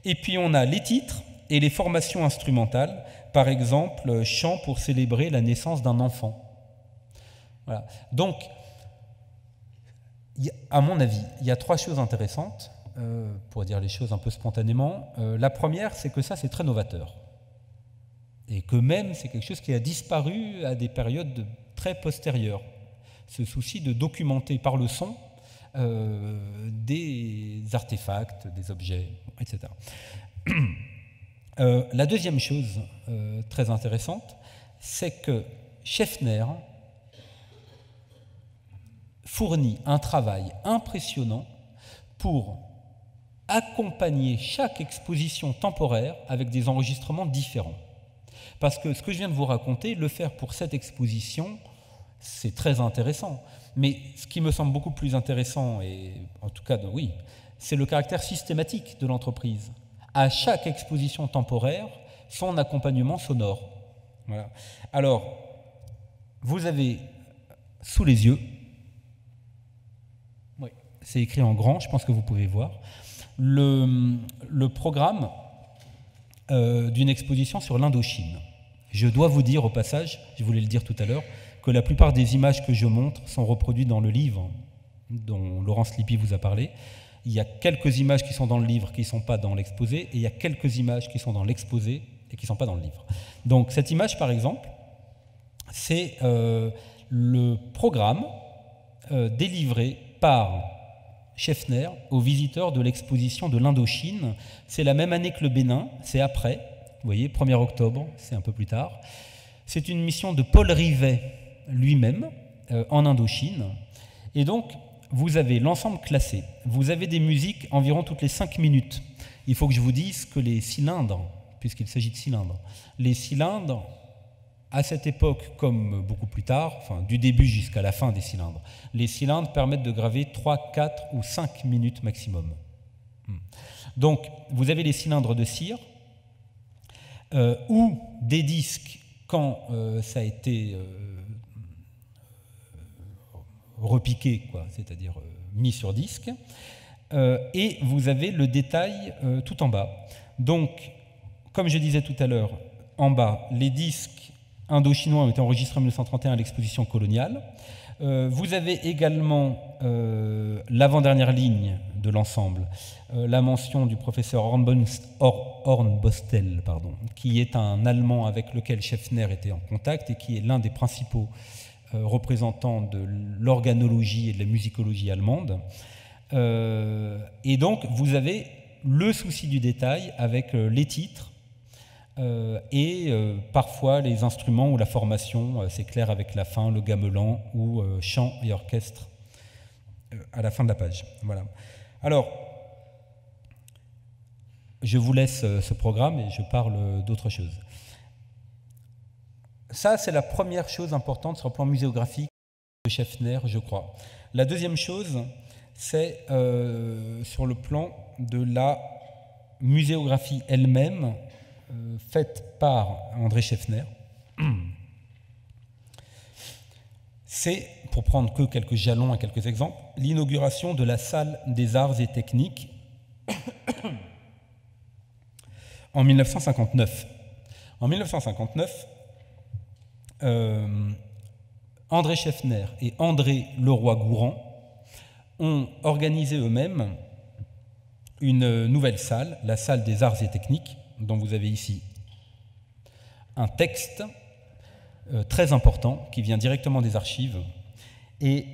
Et puis on a les titres et les formations instrumentales, par exemple chant pour célébrer la naissance d'un enfant. Voilà. Donc, à mon avis, il y a 3 choses intéressantes, pour dire les choses un peu spontanément. La première, c'est que ça, c'est très novateur. Et que même, c'est quelque chose qui a disparu à des périodes très postérieures. Ce souci de documenter par le son des artefacts, des objets, etc. La deuxième chose très intéressante, c'est que Scheffner fournit un travail impressionnant pour accompagner chaque exposition temporaire avec des enregistrements différents. Parce que ce que je viens de vous raconter, le faire pour cette exposition, c'est très intéressant. Mais ce qui me semble beaucoup plus intéressant, et en tout cas, oui, c'est le caractère systématique de l'entreprise. À chaque exposition temporaire, son accompagnement sonore. Voilà. Alors, vous avez sous les yeux, oui, c'est écrit en grand, je pense que vous pouvez voir, le programme d'une exposition sur l'Indochine. Je dois vous dire au passage, je voulais le dire tout à l'heure, que la plupart des images que je montre sont reproduites dans le livre dont Laurence Lippi vous a parlé. Il y a quelques images qui sont dans le livre qui ne sont pas dans l'exposé, et il y a quelques images qui sont dans l'exposé et qui ne sont pas dans le livre. Donc cette image, par exemple, c'est le programme délivré par Scheffner aux visiteurs de l'exposition de l'Indochine. C'est la même année que le Bénin, c'est après, vous voyez, 1er octobre, c'est un peu plus tard. C'est une mission de Paul Rivet lui-même en Indochine. Et donc, vous avez l'ensemble classé. Vous avez des musiques environ toutes les 5 minutes. Il faut que je vous dise que les cylindres, puisqu'il s'agit de cylindres, les cylindres, à cette époque, comme beaucoup plus tard, enfin du début jusqu'à la fin des cylindres, les cylindres permettent de graver 3, 4 ou 5 minutes maximum. Donc, vous avez les cylindres de cire, ou des disques quand ça a été repiqué, c'est-à-dire mis sur disque, et vous avez le détail tout en bas. Donc, comme je disais tout à l'heure, en bas, les disques indo-chinois ont été enregistrés en 1931 à l'exposition coloniale. Vous avez également l'avant-dernière ligne de l'ensemble, la mention du professeur Hornbostel, qui est un Allemand avec lequel Scheffner était en contact et qui est l'un des principaux représentants de l'organologie et de la musicologie allemande. Et donc, vous avez le souci du détail avec les titres et parfois les instruments ou la formation, c'est clair avec la fin, le gamelan ou chant et orchestre à la fin de la page. Voilà. Alors, je vous laisse ce programme et je parle d'autre chose. Ça, c'est la première chose importante sur le plan muséographique de Schaeffner, je crois. La deuxième chose, c'est sur le plan de la muséographie elle-même, faite par André Schaeffner. C'est, pour prendre que quelques jalons et quelques exemples, l'inauguration de la salle des arts et techniques en 1959. En 1959, André Schaeffner et André Leroy-Gourhan ont organisé eux-mêmes une nouvelle salle, la salle des arts et techniques, dont vous avez ici un texte très important qui vient directement des archives et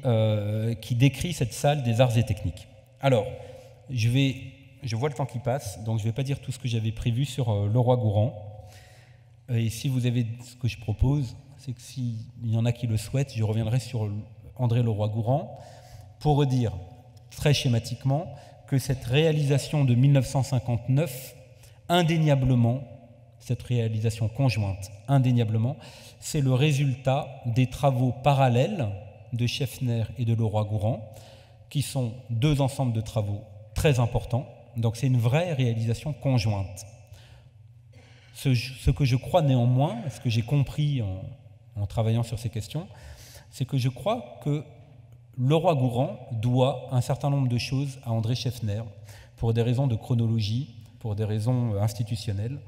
qui décrit cette salle des arts et techniques. Alors, je vois le temps qui passe, donc je ne vais pas dire tout ce que j'avais prévu sur Leroy-Gourhan. Et si vous avez ce que je propose, c'est que s'il y en a qui le souhaitent, je reviendrai sur André Leroy-Gourhan pour redire très schématiquement que cette réalisation de 1959, indéniablement, cette réalisation conjointe, indéniablement, c'est le résultat des travaux parallèles de Schaeffner et de Leroy-Gourhan, qui sont deux ensembles de travaux très importants. Donc c'est une vraie réalisation conjointe. Ce que je crois néanmoins, ce que j'ai compris en travaillant sur ces questions, c'est que je crois que Leroy-Gourhan doit un certain nombre de choses à André Schaeffner pour des raisons de chronologie, pour des raisons institutionnelles,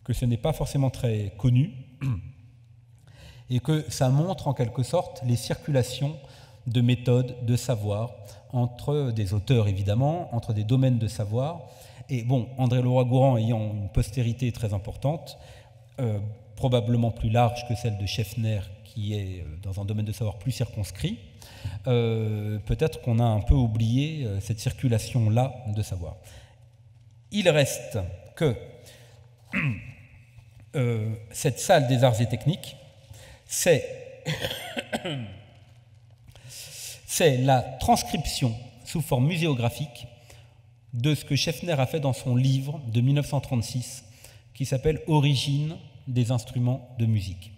que ce n'est pas forcément très connu, et que ça montre en quelque sorte les circulations de méthodes, de savoir, entre des auteurs évidemment, entre des domaines de savoir. Et bon, André Leroy-Gourhan ayant une postérité très importante, probablement plus large que celle de Schaeffner, qui est dans un domaine de savoir plus circonscrit, peut-être qu'on a un peu oublié cette circulation-là de savoir. Il reste que cette salle des arts et techniques, c'est la transcription sous forme muséographique de ce que Schaeffner a fait dans son livre de 1936 qui s'appelle « Origine des instruments de musique ».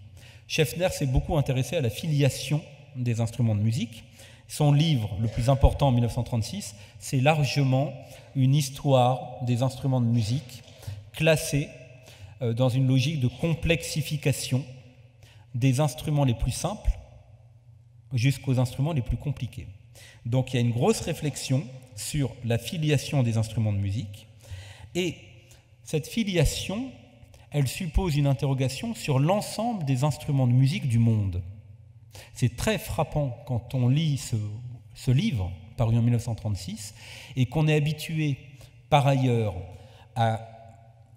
Schaeffner s'est beaucoup intéressé à la filiation des instruments de musique. Son livre le plus important en 1936, c'est largement une histoire des instruments de musique classée dans une logique de complexification des instruments les plus simples jusqu'aux instruments les plus compliqués. Donc il y a une grosse réflexion sur la filiation des instruments de musique, et cette filiation, elle suppose une interrogation sur l'ensemble des instruments de musique du monde. C'est très frappant quand on lit ce livre, paru en 1936, et qu'on est habitué par ailleurs à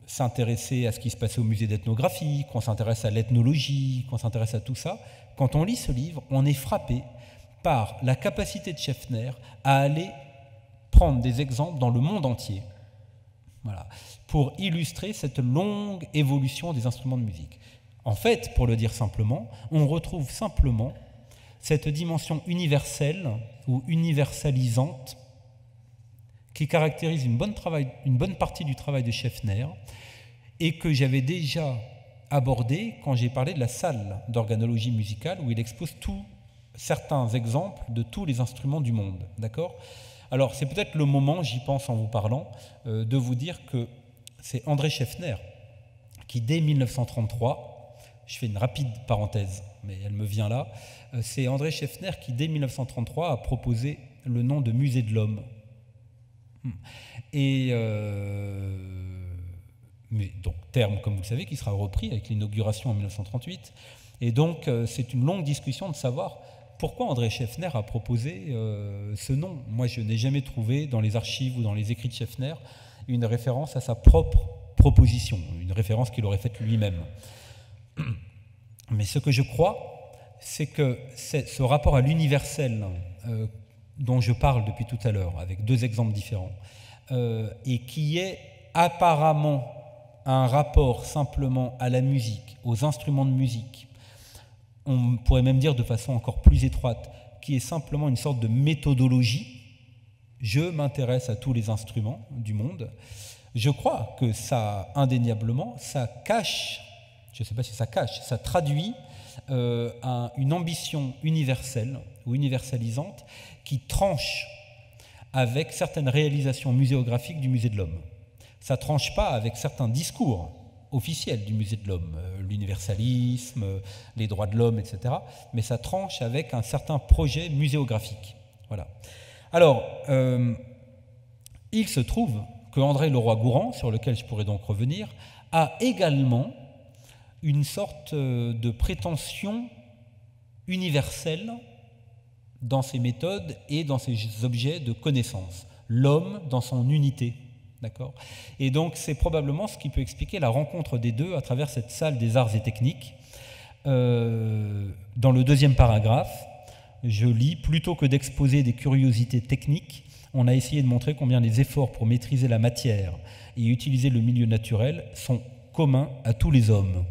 s'intéresser à ce qui se passait au musée d'ethnographie, qu'on s'intéresse à l'ethnologie, qu'on s'intéresse à tout ça. Quand on lit ce livre, on est frappé par la capacité de Schaeffner à aller prendre des exemples dans le monde entier, voilà, pour illustrer cette longue évolution des instruments de musique. En fait, pour le dire simplement, on retrouve simplement cette dimension universelle ou universalisante qui caractérise une bonne partie du travail de Schaeffner et que j'avais déjà abordé quand j'ai parlé de la salle d'organologie musicale où il expose certains exemples de tous les instruments du monde. D'accord ? Alors, c'est peut-être le moment, j'y pense en vous parlant, de vous dire que c'est André Schaeffner qui, dès 1933, je fais une rapide parenthèse, mais elle me vient là, c'est André Schaeffner qui, dès 1933, a proposé le nom de Musée de l'Homme. Et mais donc, terme, comme vous le savez, qui sera repris avec l'inauguration en 1938. Et donc, c'est une longue discussion de savoir pourquoi André Schaeffner a proposé ce nom. Moi, je n'ai jamais trouvé dans les archives ou dans les écrits de Schaeffner une référence à sa propre proposition, une référence qu'il aurait faite lui-même. Mais ce que je crois, c'est que ce rapport à l'universel dont je parle depuis tout à l'heure, avec deux exemples différents, et qui est apparemment un rapport simplement à la musique, aux instruments de musique, on pourrait même dire de façon encore plus étroite, qui est simplement une sorte de méthodologie. Je m'intéresse à tous les instruments du monde. Je crois que ça, indéniablement, ça cache, je ne sais pas si ça cache, ça traduit une ambition universelle ou universalisante qui tranche avec certaines réalisations muséographiques du Musée de l'Homme. Ça ne tranche pas avec certains discours officiels du Musée de l'Homme, l'universalisme, les droits de l'homme, etc. Mais ça tranche avec un certain projet muséographique. Voilà. Alors, il se trouve que André Leroi-Gourhan, sur lequel je pourrais donc revenir, a également une sorte de prétention universelle dans ses méthodes et dans ses objets de connaissance. L'homme dans son unité. D'accord ? Et donc, c'est probablement ce qui peut expliquer la rencontre des deux à travers cette salle des arts et techniques. Dans le deuxième paragraphe, je lis « Plutôt que d'exposer des curiosités techniques, on a essayé de montrer combien les efforts pour maîtriser la matière et utiliser le milieu naturel sont communs à tous les hommes. »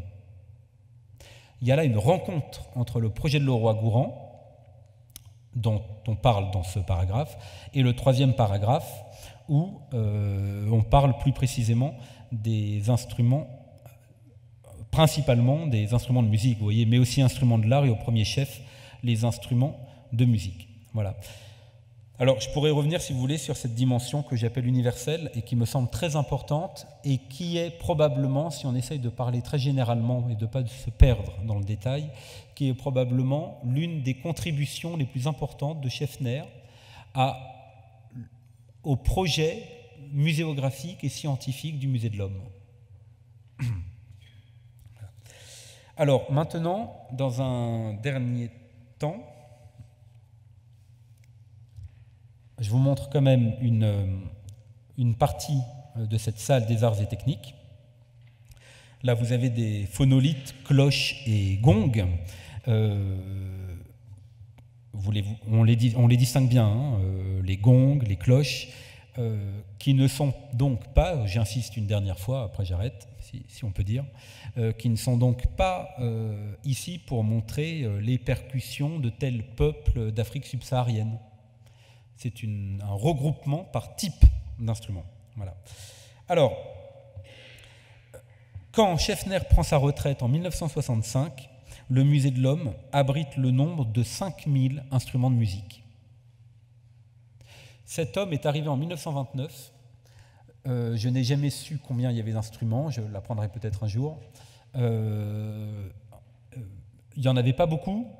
Il y a là une rencontre entre le projet de Leroi-Gourhan, dont on parle dans ce paragraphe, et le troisième paragraphe, où on parle plus précisément des instruments, principalement des instruments de musique, vous voyez, mais aussi instruments de l'art et au premier chef, les instruments de musique. Voilà. Alors, je pourrais revenir, si vous voulez, sur cette dimension que j'appelle universelle et qui me semble très importante et qui est probablement, si on essaye de parler très généralement et de ne pas se perdre dans le détail, qui est probablement l'une des contributions les plus importantes de Scheffner au projet muséographique et scientifique du Musée de l'Homme. Alors, maintenant, dans un dernier temps, je vous montre quand même une partie de cette salle des arts et techniques. Là, vous avez des phonolithes, cloches et gongs. On les distingue bien, hein, les gongs, les cloches, qui ne sont donc pas, j'insiste une dernière fois, après j'arrête, si on peut dire, qui ne sont donc pas ici pour montrer les percussions de tel peuple d'Afrique subsaharienne. C'est un regroupement par type d'instrument. Voilà. Alors, quand Scheffner prend sa retraite en 1965, le Musée de l'Homme abrite le nombre de 5000 instruments de musique. Cet homme est arrivé en 1929. Je n'ai jamais su combien il y avait d'instruments, je l'apprendrai peut-être un jour. Il n'y en avait pas beaucoup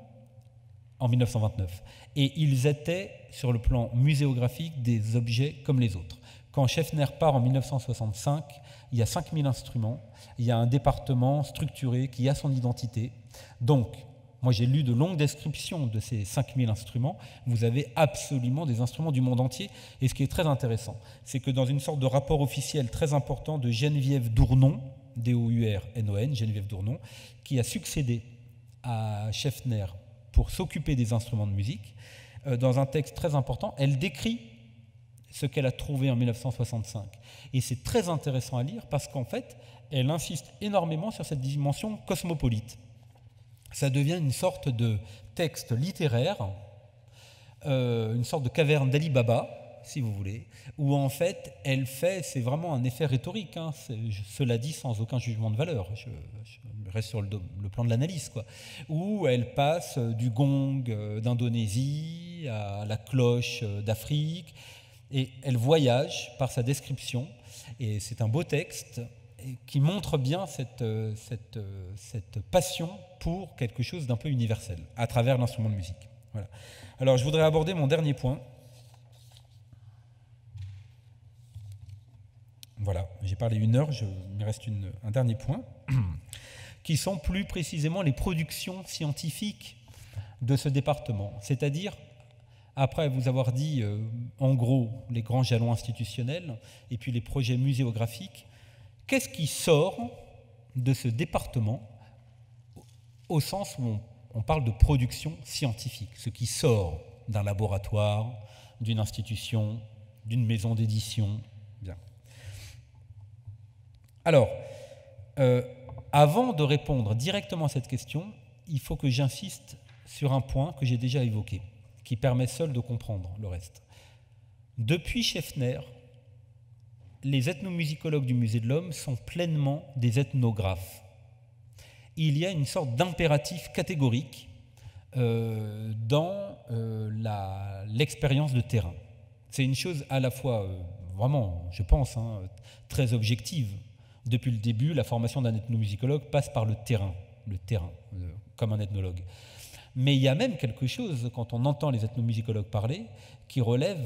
en 1929. Et ils étaient, sur le plan muséographique, des objets comme les autres. Quand Scheffner part en 1965, il y a 5000 instruments, il y a un département structuré qui a son identité. Donc, moi j'ai lu de longues descriptions de ces 5000 instruments, vous avez absolument des instruments du monde entier. Et ce qui est très intéressant, c'est que dans une sorte de rapport officiel très important de Geneviève Dournon, D-O-U-R-N-O-N, Geneviève Dournon, qui a succédé à Scheffner pour s'occuper des instruments de musique, dans un texte très important, elle décrit ce qu'elle a trouvé en 1965. Et c'est très intéressant à lire parce qu'en fait, elle insiste énormément sur cette dimension cosmopolite. Ça devient une sorte de texte littéraire, une sorte de caverne d'Ali Baba, si vous voulez, où en fait, elle fait, c'est vraiment un effet rhétorique, hein, cela dit sans aucun jugement de valeur, je reste sur le plan de l'analyse, quoi, où elle passe du gong d'Indonésie à la cloche d'Afrique, et elle voyage par sa description, et c'est un beau texte qui montre bien cette passion pour quelque chose d'un peu universel, à travers l'instrument de musique. Voilà. Alors, je voudrais aborder mon dernier point. Voilà, j'ai parlé 1 heure, il me reste un dernier point, qui sont plus précisément les productions scientifiques de ce département. C'est-à-dire, après vous avoir dit, en gros, les grands jalons institutionnels et puis les projets muséographiques, qu'est-ce qui sort de ce département au sens où on parle de production scientifique, ce qui sort d'un laboratoire, d'une institution, d'une maison d'édition, Alors, avant de répondre directement à cette question, il faut que j'insiste sur un point que j'ai déjà évoqué, qui permet seul de comprendre le reste. Depuis Schaeffner, les ethnomusicologues du Musée de l'Homme sont pleinement des ethnographes. Il y a une sorte d'impératif catégorique dans l'expérience de terrain. C'est une chose à la fois, vraiment, je pense, très objective. Depuis le début, la formation d'un ethnomusicologue passe par le terrain, comme un ethnologue. Mais il y a même quelque chose, quand on entend les ethnomusicologues parler, qui relève,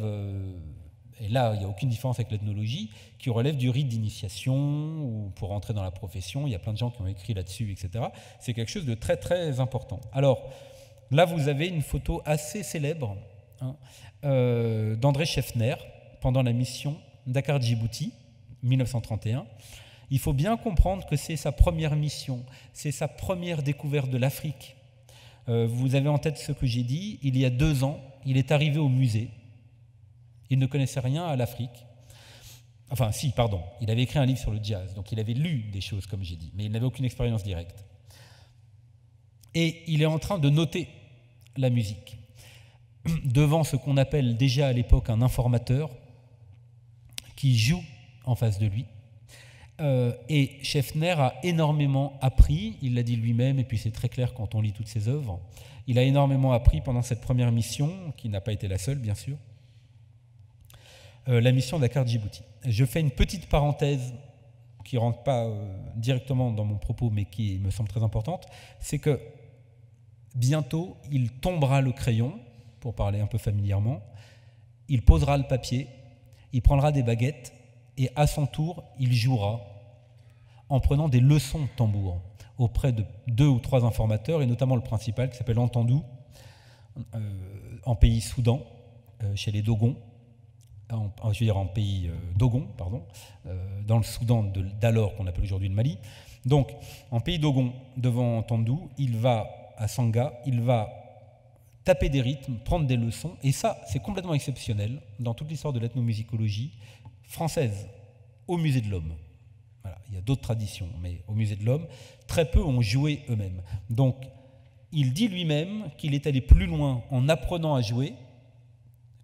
et là il n'y a aucune différence avec l'ethnologie, qui relève du rite d'initiation, ou pour entrer dans la profession, il y a plein de gens qui ont écrit là-dessus, etc. C'est quelque chose de très très important. Alors, là vous avez une photo assez célèbre d'André Schaeffner, pendant la mission Dakar-Djibouti, 1931. Il faut bien comprendre que c'est sa première mission, c'est sa première découverte de l'Afrique. Vous avez en tête ce que j'ai dit, il y a 2 ans, il est arrivé au musée. Il ne connaissait rien à l'Afrique. Enfin, si, pardon, il avait écrit un livre sur le jazz, donc il avait lu des choses, comme j'ai dit, mais il n'avait aucune expérience directe. Et il est en train de noter la musique, devant ce qu'on appelle déjà à l'époque un informateur, qui joue en face de lui. Et Schaeffner a énormément appris, il l'a dit lui-même, et puis c'est très clair quand on lit toutes ses œuvres, il a énormément appris pendant cette première mission, qui n'a pas été la seule, bien sûr, la mission Dakar-Djibouti. Je fais une petite parenthèse qui ne rentre pas directement dans mon propos, mais qui me semble très importante, c'est que bientôt, il tombera le crayon, pour parler un peu familièrement, il posera le papier, il prendra des baguettes, et à son tour, il jouera en prenant des leçons de tambour auprès de 2 ou 3 informateurs, et notamment le principal qui s'appelle Entendou, en pays Soudan, chez les Dogons, en pays Dogon, pardon, dans le Soudan d'alors qu'on appelle aujourd'hui le Mali. Donc, en pays Dogon, devant Entendou, il va à Sanga, il va taper des rythmes, prendre des leçons, et ça, c'est complètement exceptionnel dans toute l'histoire de l'ethnomusicologie française, au Musée de l'Homme. Voilà, il y a d'autres traditions, mais au Musée de l'Homme, très peu ont joué eux-mêmes. Donc, il dit lui-même qu'il est allé plus loin en apprenant à jouer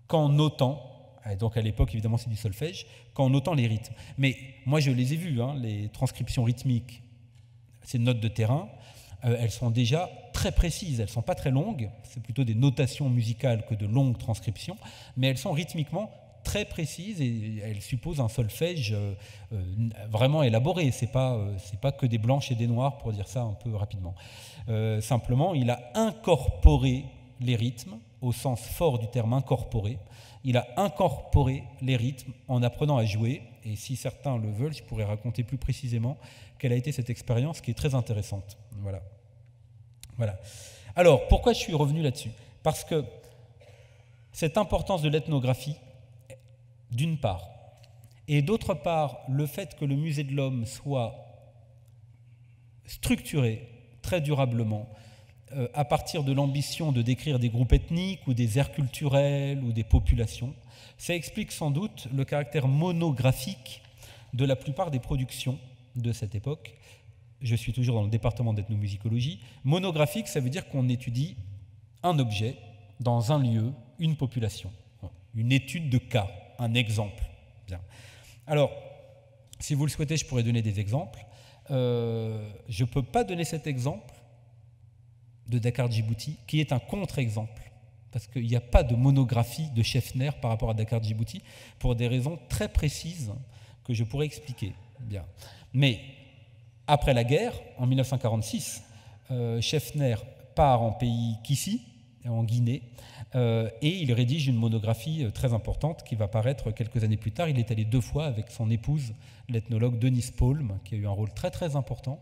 qu'en notant, et donc à l'époque, évidemment, c'est du solfège, qu'en notant les rythmes. Mais moi, je les ai vus, les transcriptions rythmiques, ces notes de terrain, elles sont déjà très précises, elles ne sont pas très longues, c'est plutôt des notations musicales que de longues transcriptions, mais elles sont rythmiquement très précises et elles supposent un solfège vraiment élaboré. C'est pas que des blanches et des noirs, pour dire ça un peu rapidement. Simplement, il a incorporé les rythmes, au sens fort du terme incorporé. Il a incorporé les rythmes en apprenant à jouer, et si certains le veulent, je pourrais raconter plus précisément quelle a été cette expérience qui est très intéressante. Voilà. Alors, pourquoi je suis revenu là-dessus? Parce que cette importance de l'ethnographie, d'une part, et d'autre part, le fait que le Musée de l'Homme soit structuré très durablement à partir de l'ambition de décrire des groupes ethniques ou des aires culturelles ou des populations, ça explique sans doute le caractère monographique de la plupart des productions de cette époque. Je suis toujours dans le département d'ethnomusicologie. Monographique, ça veut dire qu'on étudie un objet dans un lieu, une population, une étude de cas, un exemple. Bien. Alors, si vous le souhaitez, je pourrais donner des exemples. Je ne peux pas donner cet exemple de Dakar-Djibouti, qui est un contre-exemple, parce qu'il n'y a pas de monographie de Schaeffner par rapport à Dakar-Djibouti, pour des raisons très précises que je pourrais expliquer. Bien. Mais après la guerre, en 1946, Schaeffner part en pays Kissi, en Guinée, et il rédige une monographie très importante qui va paraître quelques années plus tard. Il est allé 2 fois avec son épouse, l'ethnologue Denise Palm, qui a eu un rôle très très important,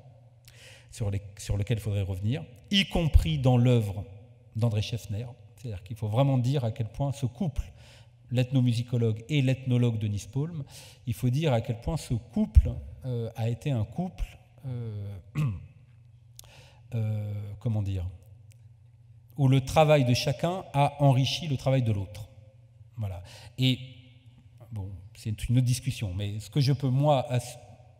sur lequel il faudrait revenir, y compris dans l'œuvre d'André Schaeffner. C'est-à-dire qu'il faut vraiment dire à quel point ce couple, l'ethnomusicologue et l'ethnologue Denise Palm, il faut dire à quel point ce couple a été un couple, comment dire, où le travail de chacun a enrichi le travail de l'autre. Voilà. Et, bon, c'est une autre discussion, mais ce que je peux, moi,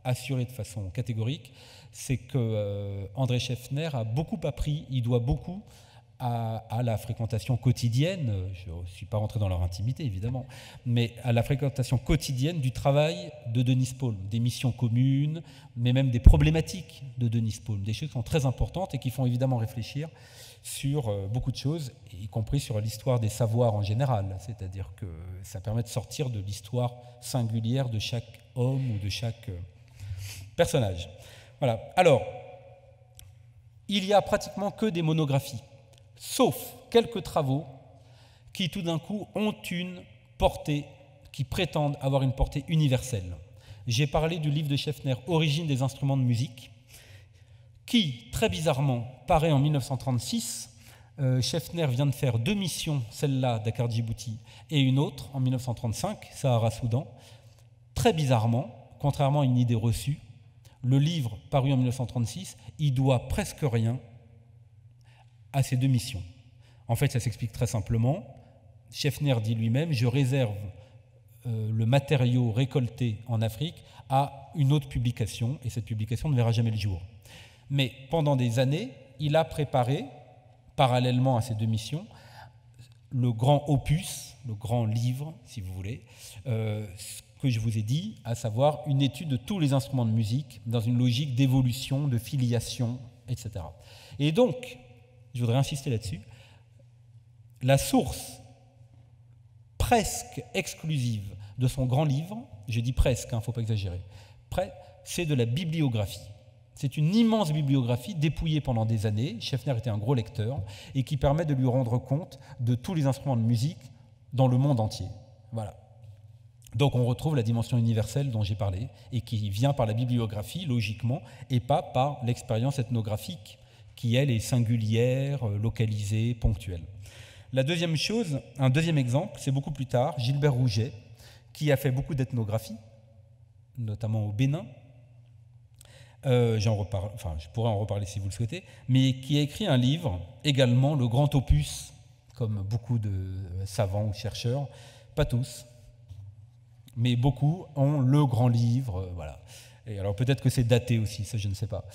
assurer de façon catégorique, c'est que André Scheffner a beaucoup appris, il doit beaucoup à la fréquentation quotidienne, je ne suis pas rentré dans leur intimité évidemment, mais à la fréquentation quotidienne du travail de Denis Paul, des missions communes, mais même des problématiques de Denis Paul, des choses qui sont très importantes et qui font évidemment réfléchir sur beaucoup de choses, y compris sur l'histoire des savoirs en général, c'est-à-dire que ça permet de sortir de l'histoire singulière de chaque homme ou de chaque personnage. Voilà. Alors, il y a pratiquement que des monographies, sauf quelques travaux qui tout d'un coup ont une portée, qui prétendent avoir une portée universelle. J'ai parlé du livre de Scheffner, Origine des instruments de musique, qui, très bizarrement, paraît en 1936. Scheffner vient de faire 2 missions, celle-là, Dakar Djibouti, et une autre, en 1935, Sahara-Soudan. Très bizarrement, contrairement à une idée reçue, le livre paru en 1936, il doit presque rien à ces 2 missions. En fait, ça s'explique très simplement. Scheffner dit lui-même, je réserve le matériau récolté en Afrique à une autre publication, et cette publication ne verra jamais le jour. Mais pendant des années, il a préparé, parallèlement à ces 2 missions, le grand opus, le grand livre, si vous voulez, que je vous ai dit, à savoir une étude de tous les instruments de musique dans une logique d'évolution, de filiation, etc. Et donc, je voudrais insister là-dessus, la source presque exclusive de son grand livre, je dis presque, il ne faut pas exagérer, c'est de la bibliographie. C'est une immense bibliographie dépouillée pendant des années, Scheffner était un gros lecteur, et qui permet de lui rendre compte de tous les instruments de musique dans le monde entier. Voilà. Donc on retrouve la dimension universelle dont j'ai parlé, et qui vient par la bibliographie, logiquement, et pas par l'expérience ethnographique, qui, elle, est singulière, localisée, ponctuelle. La deuxième chose, un deuxième exemple, c'est beaucoup plus tard, Gilbert Rouget, qui a fait beaucoup d'ethnographie, notamment au Bénin. Je pourrais en reparler si vous le souhaitez, mais qui a écrit un livre, également le grand opus, comme beaucoup de savants ou chercheurs, pas tous, mais beaucoup ont le grand livre, voilà. Et alors peut-être que c'est daté aussi, ça je ne sais pas,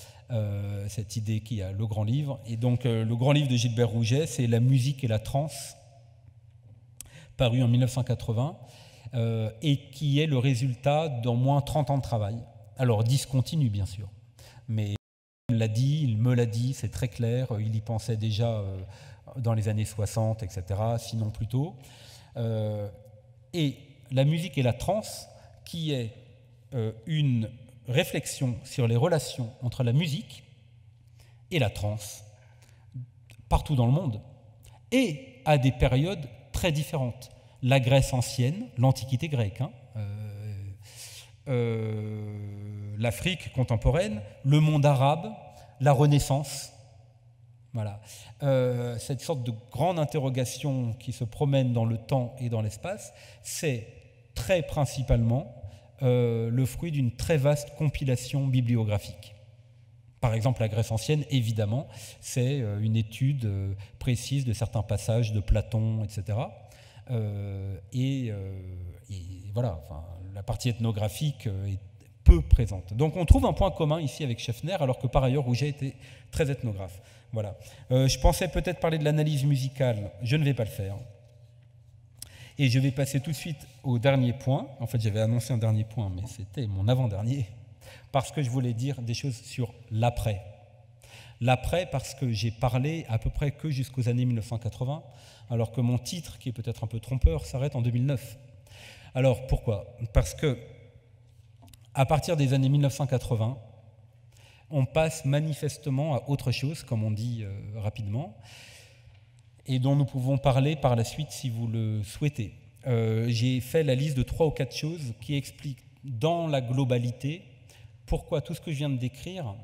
cette idée qu'il y a le grand livre. Et donc le grand livre de Gilbert Rouget, c'est La musique et la trance, paru en 1980, et qui est le résultat d'au moins 30 ans de travail. Alors discontinu bien sûr, mais il me l'a dit, c'est très clair, il y pensait déjà dans les années 60, etc., sinon plus tôt. Et la musique et la trance, qui est une réflexion sur les relations entre la musique et la trance, partout dans le monde, et à des périodes très différentes. La Grèce ancienne, l'Antiquité grecque, l'Afrique contemporaine, le monde arabe, la Renaissance. Voilà. Cette sorte de grande interrogation qui se promène dans le temps et dans l'espace, c'est très principalement le fruit d'une très vaste compilation bibliographique. Par exemple, la Grèce ancienne, évidemment, c'est une étude précise de certains passages de Platon, etc. Et voilà, enfin, la partie ethnographique est peu présente. Donc on trouve un point commun ici avec Scheffner, alors que par ailleurs Rouget était très ethnographe. Voilà. Je pensais peut-être parler de l'analyse musicale, je ne vais pas le faire. Et je vais passer tout de suite au dernier point. En fait, j'avais annoncé un dernier point, mais c'était mon avant-dernier, parce que je voulais dire des choses sur l'après. L'après, parce que j'ai parlé à peu près que jusqu'aux années 1980, alors que mon titre, qui est peut-être un peu trompeur, s'arrête en 2009. Alors, pourquoi ? Parce que, à partir des années 1980, on passe manifestement à autre chose, comme on dit rapidement, et dont nous pouvons parler par la suite si vous le souhaitez. J'ai fait la liste de 3 ou 4 choses qui expliquent dans la globalité pourquoi tout ce que je viens de décrire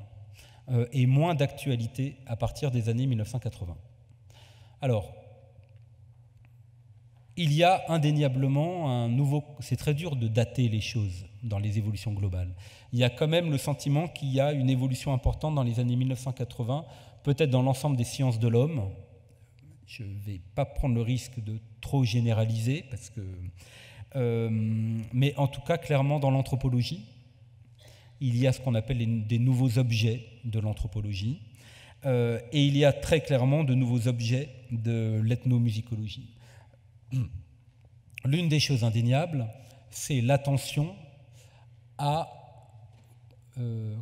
est moins d'actualité à partir des années 1980. Alors, il y a indéniablement un nouveau... C'est très dur de dater les choses dans les évolutions globales. Il y a quand même le sentiment qu'il y a une évolution importante dans les années 1980, peut-être dans l'ensemble des sciences de l'homme. Je ne vais pas prendre le risque de trop généraliser, parce que, mais en tout cas, clairement dans l'anthropologie, il y a ce qu'on appelle des nouveaux objets de l'anthropologie, et il y a très clairement de nouveaux objets de l'ethnomusicologie. L'une des choses indéniables, c'est l'attention à,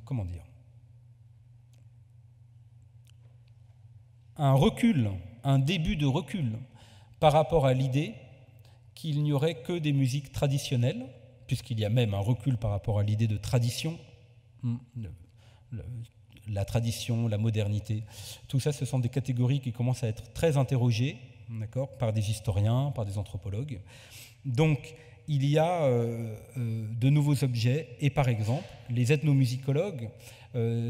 comment dire, un recul, un début de recul par rapport à l'idée qu'il n'y aurait que des musiques traditionnelles, puisqu'il y a même un recul par rapport à l'idée de tradition, la tradition, la modernité. Tout ça, ce sont des catégories qui commencent à être très interrogées, d'accord, par des historiens, par des anthropologues. Donc, il y a de nouveaux objets, et par exemple, les ethnomusicologues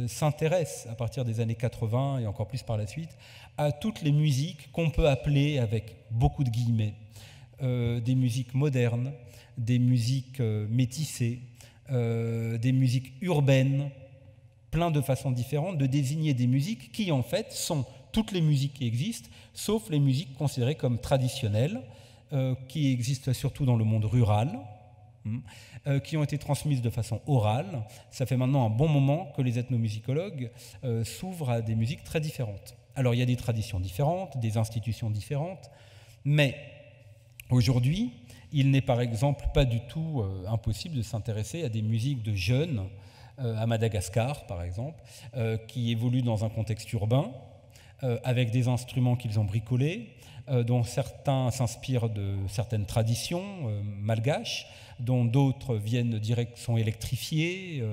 s'intéressent, à partir des années 80 et encore plus par la suite, à toutes les musiques qu'on peut appeler, avec beaucoup de guillemets, des musiques modernes, des musiques métissées, des musiques urbaines, plein de façons différentes de désigner des musiques qui, en fait, sont toutes les musiques qui existent, sauf les musiques considérées comme traditionnelles, qui existent surtout dans le monde rural, qui ont été transmises de façon orale. Ça fait maintenant un bon moment que les ethnomusicologues s'ouvrent à des musiques très différentes. Alors, il y a des traditions différentes, des institutions différentes, mais aujourd'hui, il n'est par exemple pas du tout impossible de s'intéresser à des musiques de jeunes, à Madagascar par exemple, qui évoluent dans un contexte urbain, avec des instruments qu'ils ont bricolés, dont certains s'inspirent de certaines traditions malgaches, dont d'autres sont électrifiés,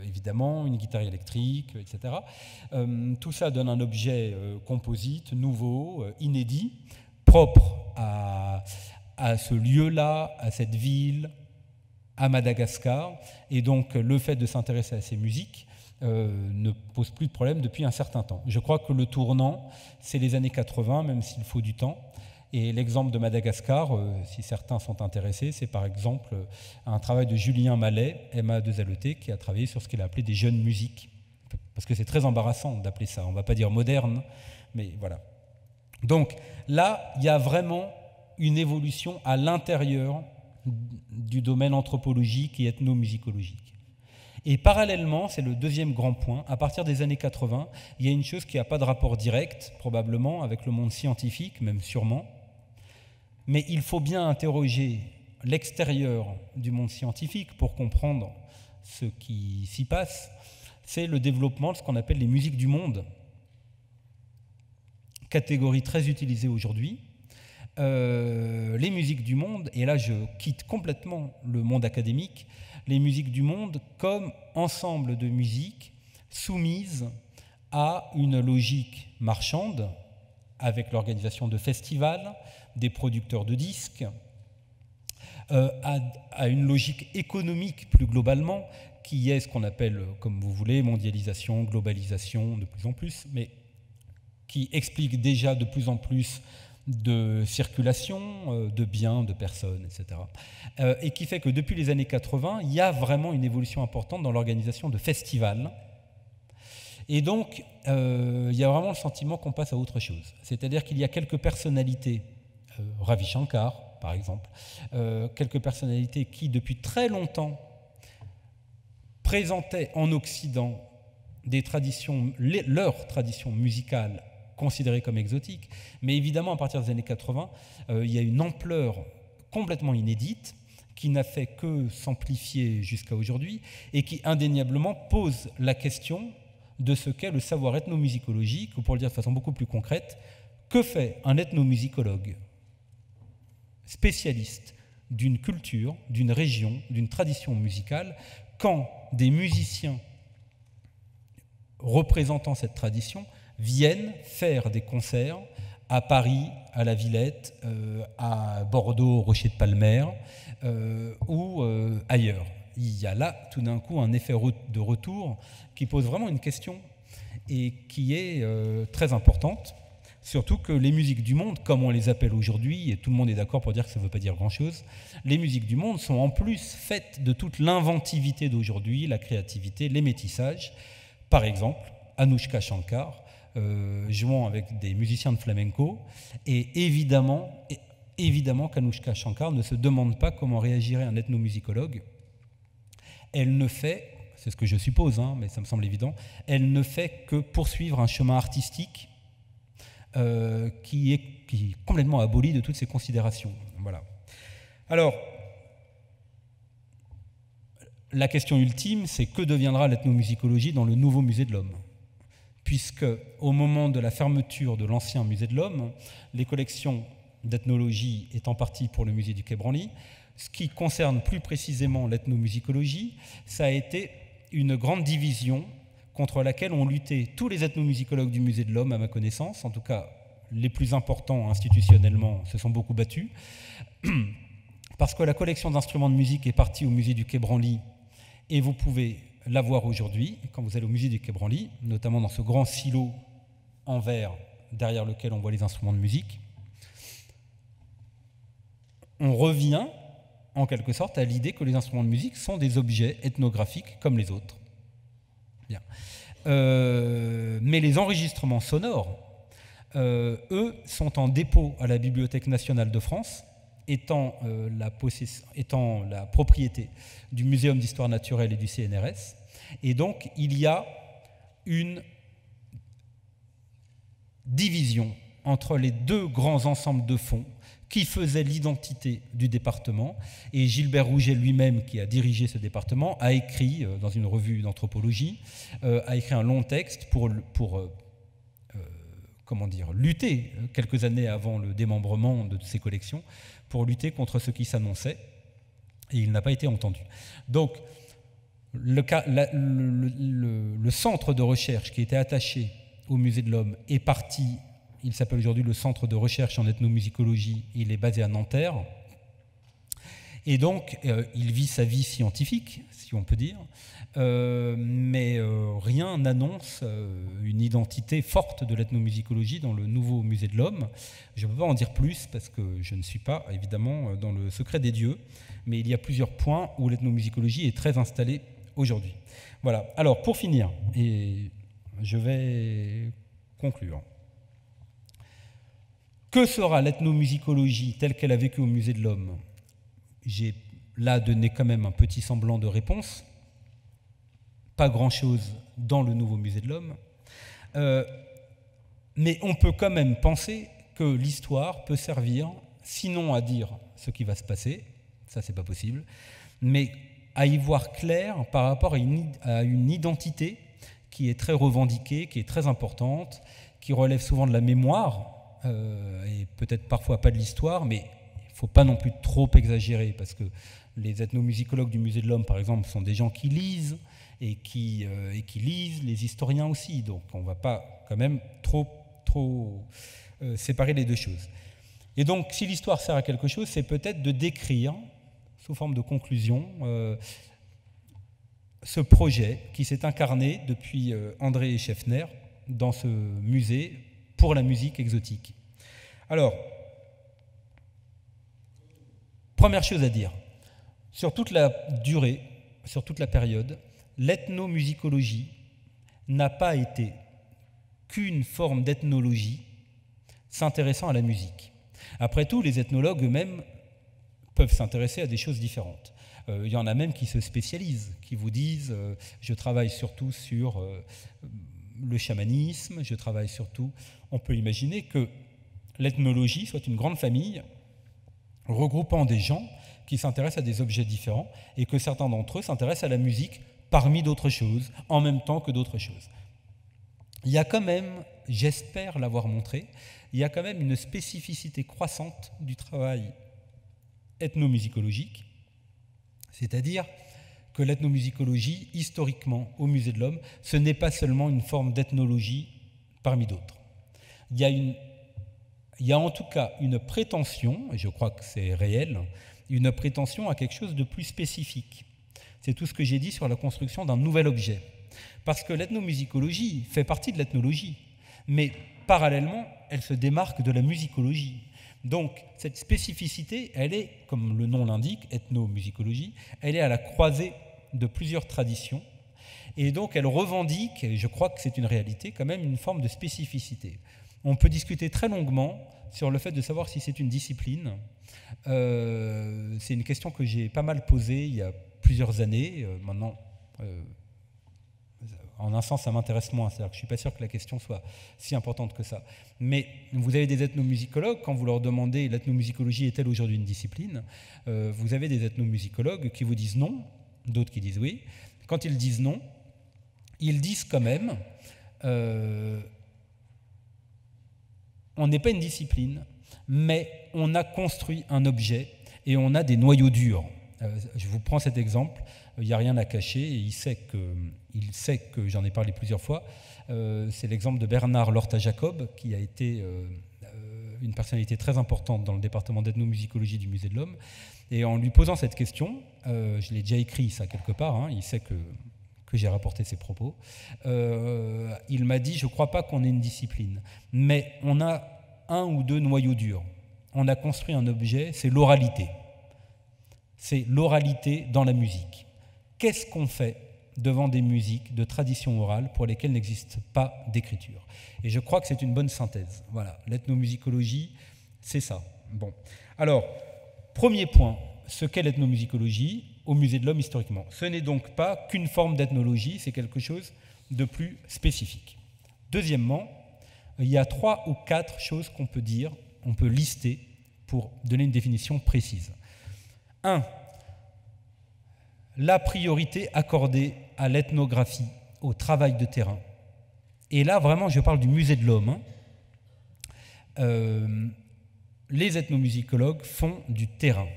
évidemment, une guitare électrique, etc. Tout ça donne un objet composite, nouveau, inédit, propre à ce lieu-là, à cette ville, à Madagascar. Et donc, le fait de s'intéresser à ces musiques ne pose plus de problème depuis un certain temps. Je crois que le tournant, c'est les années 80, même s'il faut du temps. Et l'exemple de Madagascar, si certains sont intéressés, c'est par exemple un travail de Julien Mallet, MA2LET, qui a travaillé sur ce qu'il a appelé des jeunes musiques. Parce que c'est très embarrassant d'appeler ça. On ne va pas dire moderne, mais voilà. Donc là, il y a vraiment une évolution à l'intérieur du domaine anthropologique et ethnomusicologique. Et parallèlement, c'est le deuxième grand point, à partir des années 80, il y a une chose qui n'a pas de rapport direct, probablement, avec le monde scientifique, même sûrement, mais il faut bien interroger l'extérieur du monde scientifique pour comprendre ce qui s'y passe. C'est le développement de ce qu'on appelle les musiques du monde, catégorie très utilisée aujourd'hui. Les musiques du monde, et là je quitte complètement le monde académique, les musiques du monde comme ensemble de musiques soumises à une logique marchande, avec l'organisation de festivals, des producteurs de disques, à une logique économique plus globalement, qui est ce qu'on appelle, comme vous voulez, mondialisation, globalisation de plus en plus, mais qui explique déjà de plus en plus de circulation de biens, de personnes, etc. Et qui fait que depuis les années 80, il y a vraiment une évolution importante dans l'organisation de festivals. Et donc, il y a vraiment le sentiment qu'on passe à autre chose. C'est-à-dire qu'il y a quelques personnalités, Ravi Shankar, par exemple, quelques personnalités qui, depuis très longtemps, présentaient en Occident des traditions, leurs traditions musicales considérées comme exotiques, mais évidemment, à partir des années 80, il y a une ampleur complètement inédite qui n'a fait que s'amplifier jusqu'à aujourd'hui et qui indéniablement pose la question de ce qu'est le savoir ethnomusicologique, ou pour le dire de façon beaucoup plus concrète, que fait un ethnomusicologue spécialiste d'une culture, d'une région, d'une tradition musicale, quand des musiciens représentant cette tradition viennent faire des concerts à Paris, à la Villette, à Bordeaux, au Rocher de Palmer, ou ailleurs. Il y a là, tout d'un coup, un effet de retour qui pose vraiment une question et qui est très importante, surtout que les musiques du monde, comme on les appelle aujourd'hui, et tout le monde est d'accord pour dire que ça ne veut pas dire grand-chose, les musiques du monde sont en plus faites de toute l'inventivité d'aujourd'hui, la créativité, les métissages. Par exemple, Anouchka Shankar, jouant avec des musiciens de flamenco, et évidemment qu'Anouchka Shankar ne se demande pas comment réagirait un ethnomusicologue. Elle ne fait, c'est ce que je suppose, hein, mais ça me semble évident, elle ne fait que poursuivre un chemin artistique qui est complètement aboli de toutes ces considérations. Voilà. Alors, la question ultime, c'est que deviendra l'ethnomusicologie dans le nouveau musée de l'homme ? Puisque, au moment de la fermeture de l'ancien musée de l'homme, les collections d'ethnologie étant parties pour le musée du Quai Branly, ce qui concerne plus précisément l'ethnomusicologie, ça a été une grande division contre laquelle ont lutté tous les ethnomusicologues du musée de l'homme, à ma connaissance, en tout cas les plus importants institutionnellement se sont beaucoup battus, parce que la collection d'instruments de musique est partie au musée du Quai Branly, et vous pouvez la voir aujourd'hui, quand vous allez au musée du Quai Branly, notamment dans ce grand silo en verre derrière lequel on voit les instruments de musique. On revient, en quelque sorte, à l'idée que les instruments de musique sont des objets ethnographiques comme les autres. Bien. Mais les enregistrements sonores, eux, sont en dépôt à la Bibliothèque nationale de France, étant la propriété du Muséum d'histoire naturelle et du CNRS. Et donc, il y a une division entre les deux grands ensembles de fonds qui faisaient l'identité du département. Et Gilbert Rouget lui-même, qui a dirigé ce département, a écrit, dans une revue d'anthropologie, a écrit un long texte pour lutter, quelques années avant le démembrement de ces collections, pour lutter contre ce qui s'annonçait, et il n'a pas été entendu. Donc, le centre de recherche qui était attaché au Musée de l'Homme est parti, il s'appelle aujourd'hui le Centre de recherche en ethnomusicologie, il est basé à Nanterre, et donc il vit sa vie scientifique, si on peut dire, mais rien n'annonce une identité forte de l'ethnomusicologie dans le nouveau Musée de l'Homme. Je ne peux pas en dire plus parce que je ne suis pas évidemment dans le secret des dieux, mais il y a plusieurs points où l'ethnomusicologie est très installée aujourd'hui. Voilà, alors pour finir, et je vais conclure. Que sera l'ethnomusicologie telle qu'elle a vécu au Musée de l'Homme ? J'ai là donné quand même un petit semblant de réponse. Pas grand-chose dans le nouveau Musée de l'Homme. Mais on peut quand même penser que l'histoire peut servir, sinon à dire ce qui va se passer, ça c'est pas possible, mais à y voir clair par rapport à une identité qui est très revendiquée, qui est très importante, qui relève souvent de la mémoire, et peut-être parfois pas de l'histoire, mais il ne faut pas non plus trop exagérer, parce que les ethnomusicologues du Musée de l'Homme, par exemple, sont des gens qui lisent, et qui lisent les historiens aussi, donc on ne va pas quand même trop séparer les deux choses. Et donc, si l'histoire sert à quelque chose, c'est peut-être de décrire, sous forme de conclusion, ce projet qui s'est incarné depuis André Scheffner dans ce musée pour la musique exotique. Alors, première chose à dire, sur toute la durée, sur toute la période, l'ethnomusicologie n'a pas été qu'une forme d'ethnologie s'intéressant à la musique. Après tout, les ethnologues eux-mêmes peuvent s'intéresser à des choses différentes. Il y en a même qui se spécialisent, qui vous disent je travaille surtout sur le chamanisme, je travaille surtout... On peut imaginer que l'ethnologie soit une grande famille regroupant des gens qui s'intéressent à des objets différents et que certains d'entre eux s'intéressent à la musique parmi d'autres choses, en même temps que d'autres choses. Il y a quand même, j'espère l'avoir montré, il y a quand même une spécificité croissante du travail ethnomusicologique, c'est-à-dire que l'ethnomusicologie, historiquement, au Musée de l'Homme, ce n'est pas seulement une forme d'ethnologie parmi d'autres. Il y a en tout cas une prétention, et je crois que c'est réel, une prétention à quelque chose de plus spécifique. C'est tout ce que j'ai dit sur la construction d'un nouvel objet. Parce que l'ethnomusicologie fait partie de l'ethnologie, mais parallèlement, elle se démarque de la musicologie. Donc, cette spécificité, elle est, comme le nom l'indique, ethnomusicologie, elle est à la croisée de plusieurs traditions, et donc elle revendique, et je crois que c'est une réalité, quand même une forme de spécificité. On peut discuter très longuement sur le fait de savoir si c'est une discipline. C'est une question que j'ai pas mal posée il y a plusieurs années. Maintenant, En un sens, ça m'intéresse moins, c'est-à-dire que je ne suis pas sûr que la question soit si importante que ça. Mais vous avez des ethnomusicologues, quand vous leur demandez l'ethnomusicologie est-elle aujourd'hui une discipline, vous avez des ethnomusicologues qui vous disent non, d'autres qui disent oui. Quand ils disent non, ils disent quand même on n'est pas une discipline, mais on a construit un objet et on a des noyaux durs. Je vous prends cet exemple, il n'y a rien à cacher, et il sait que j'en ai parlé plusieurs fois. C'est l'exemple de Bernard Lorta-Jacob, qui a été une personnalité très importante dans le département d'ethnomusicologie du Musée de l'Homme. Et en lui posant cette question, je l'ai déjà écrit ça quelque part, hein, il sait que j'ai rapporté ses propos, il m'a dit « je ne crois pas qu'on ait une discipline, mais on a un ou deux noyaux durs. On a construit un objet, c'est l'oralité. C'est l'oralité dans la musique. Qu'est-ce qu'on fait devant des musiques de tradition orale pour lesquelles n'existe pas d'écriture ?» Et je crois que c'est une bonne synthèse. Voilà, l'ethnomusicologie, c'est ça. Bon. Alors, premier point, ce qu'est l'ethnomusicologie au Musée de l'Homme historiquement. Ce n'est donc pas qu'une forme d'ethnologie, c'est quelque chose de plus spécifique. Deuxièmement, il y a 3 ou 4 choses qu'on peut dire, on peut lister pour donner une définition précise. 1. La priorité accordée à l'ethnographie, au travail de terrain. Et là, vraiment, je parle du Musée de l'Homme. Les ethnomusicologues font du terrain.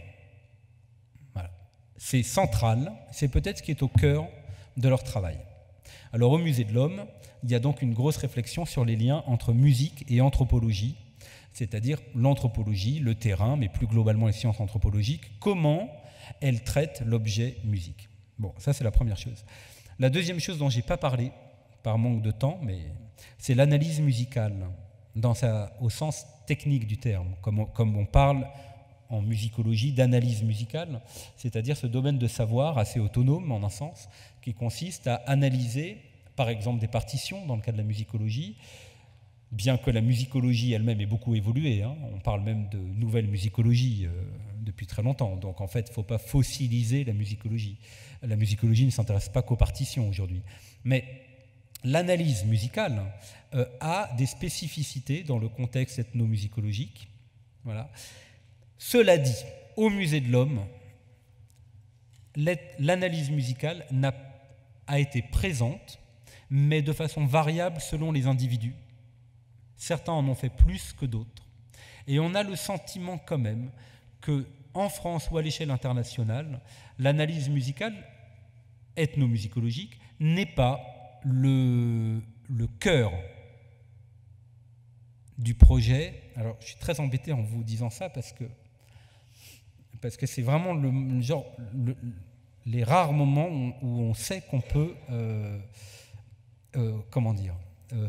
Voilà. C'est central, c'est peut-être ce qui est au cœur de leur travail. Alors, au Musée de l'Homme, il y a donc une grosse réflexion sur les liens entre musique et anthropologie, c'est-à-dire l'anthropologie, le terrain, mais plus globalement les sciences anthropologiques, comment elles traitent l'objet musique. Bon, ça c'est la première chose. La deuxième chose dont je n'ai pas parlé, par manque de temps, mais c'est l'analyse musicale, au sens technique du terme, comme on parle en musicologie d'analyse musicale, c'est-à-dire ce domaine de savoir assez autonome en un sens, qui consiste à analyser, par exemple, des partitions dans le cas de la musicologie, bien que la musicologie elle-même ait beaucoup évolué, hein, on parle même de nouvelle musicologie depuis très longtemps, donc en fait il ne faut pas fossiliser la musicologie. La musicologie ne s'intéresse pas qu'aux partitions aujourd'hui. Mais l'analyse musicale a des spécificités dans le contexte ethnomusicologique. Voilà. Cela dit, au Musée de l'Homme, l'analyse musicale a été présente, mais de façon variable selon les individus. Certains en ont fait plus que d'autres. Et on a le sentiment quand même qu'en France ou à l'échelle internationale, l'analyse musicale ethnomusicologique n'est pas le cœur du projet. Alors, je suis très embêté en vous disant ça parce que c'est vraiment les rares moments où on sait qu'on peut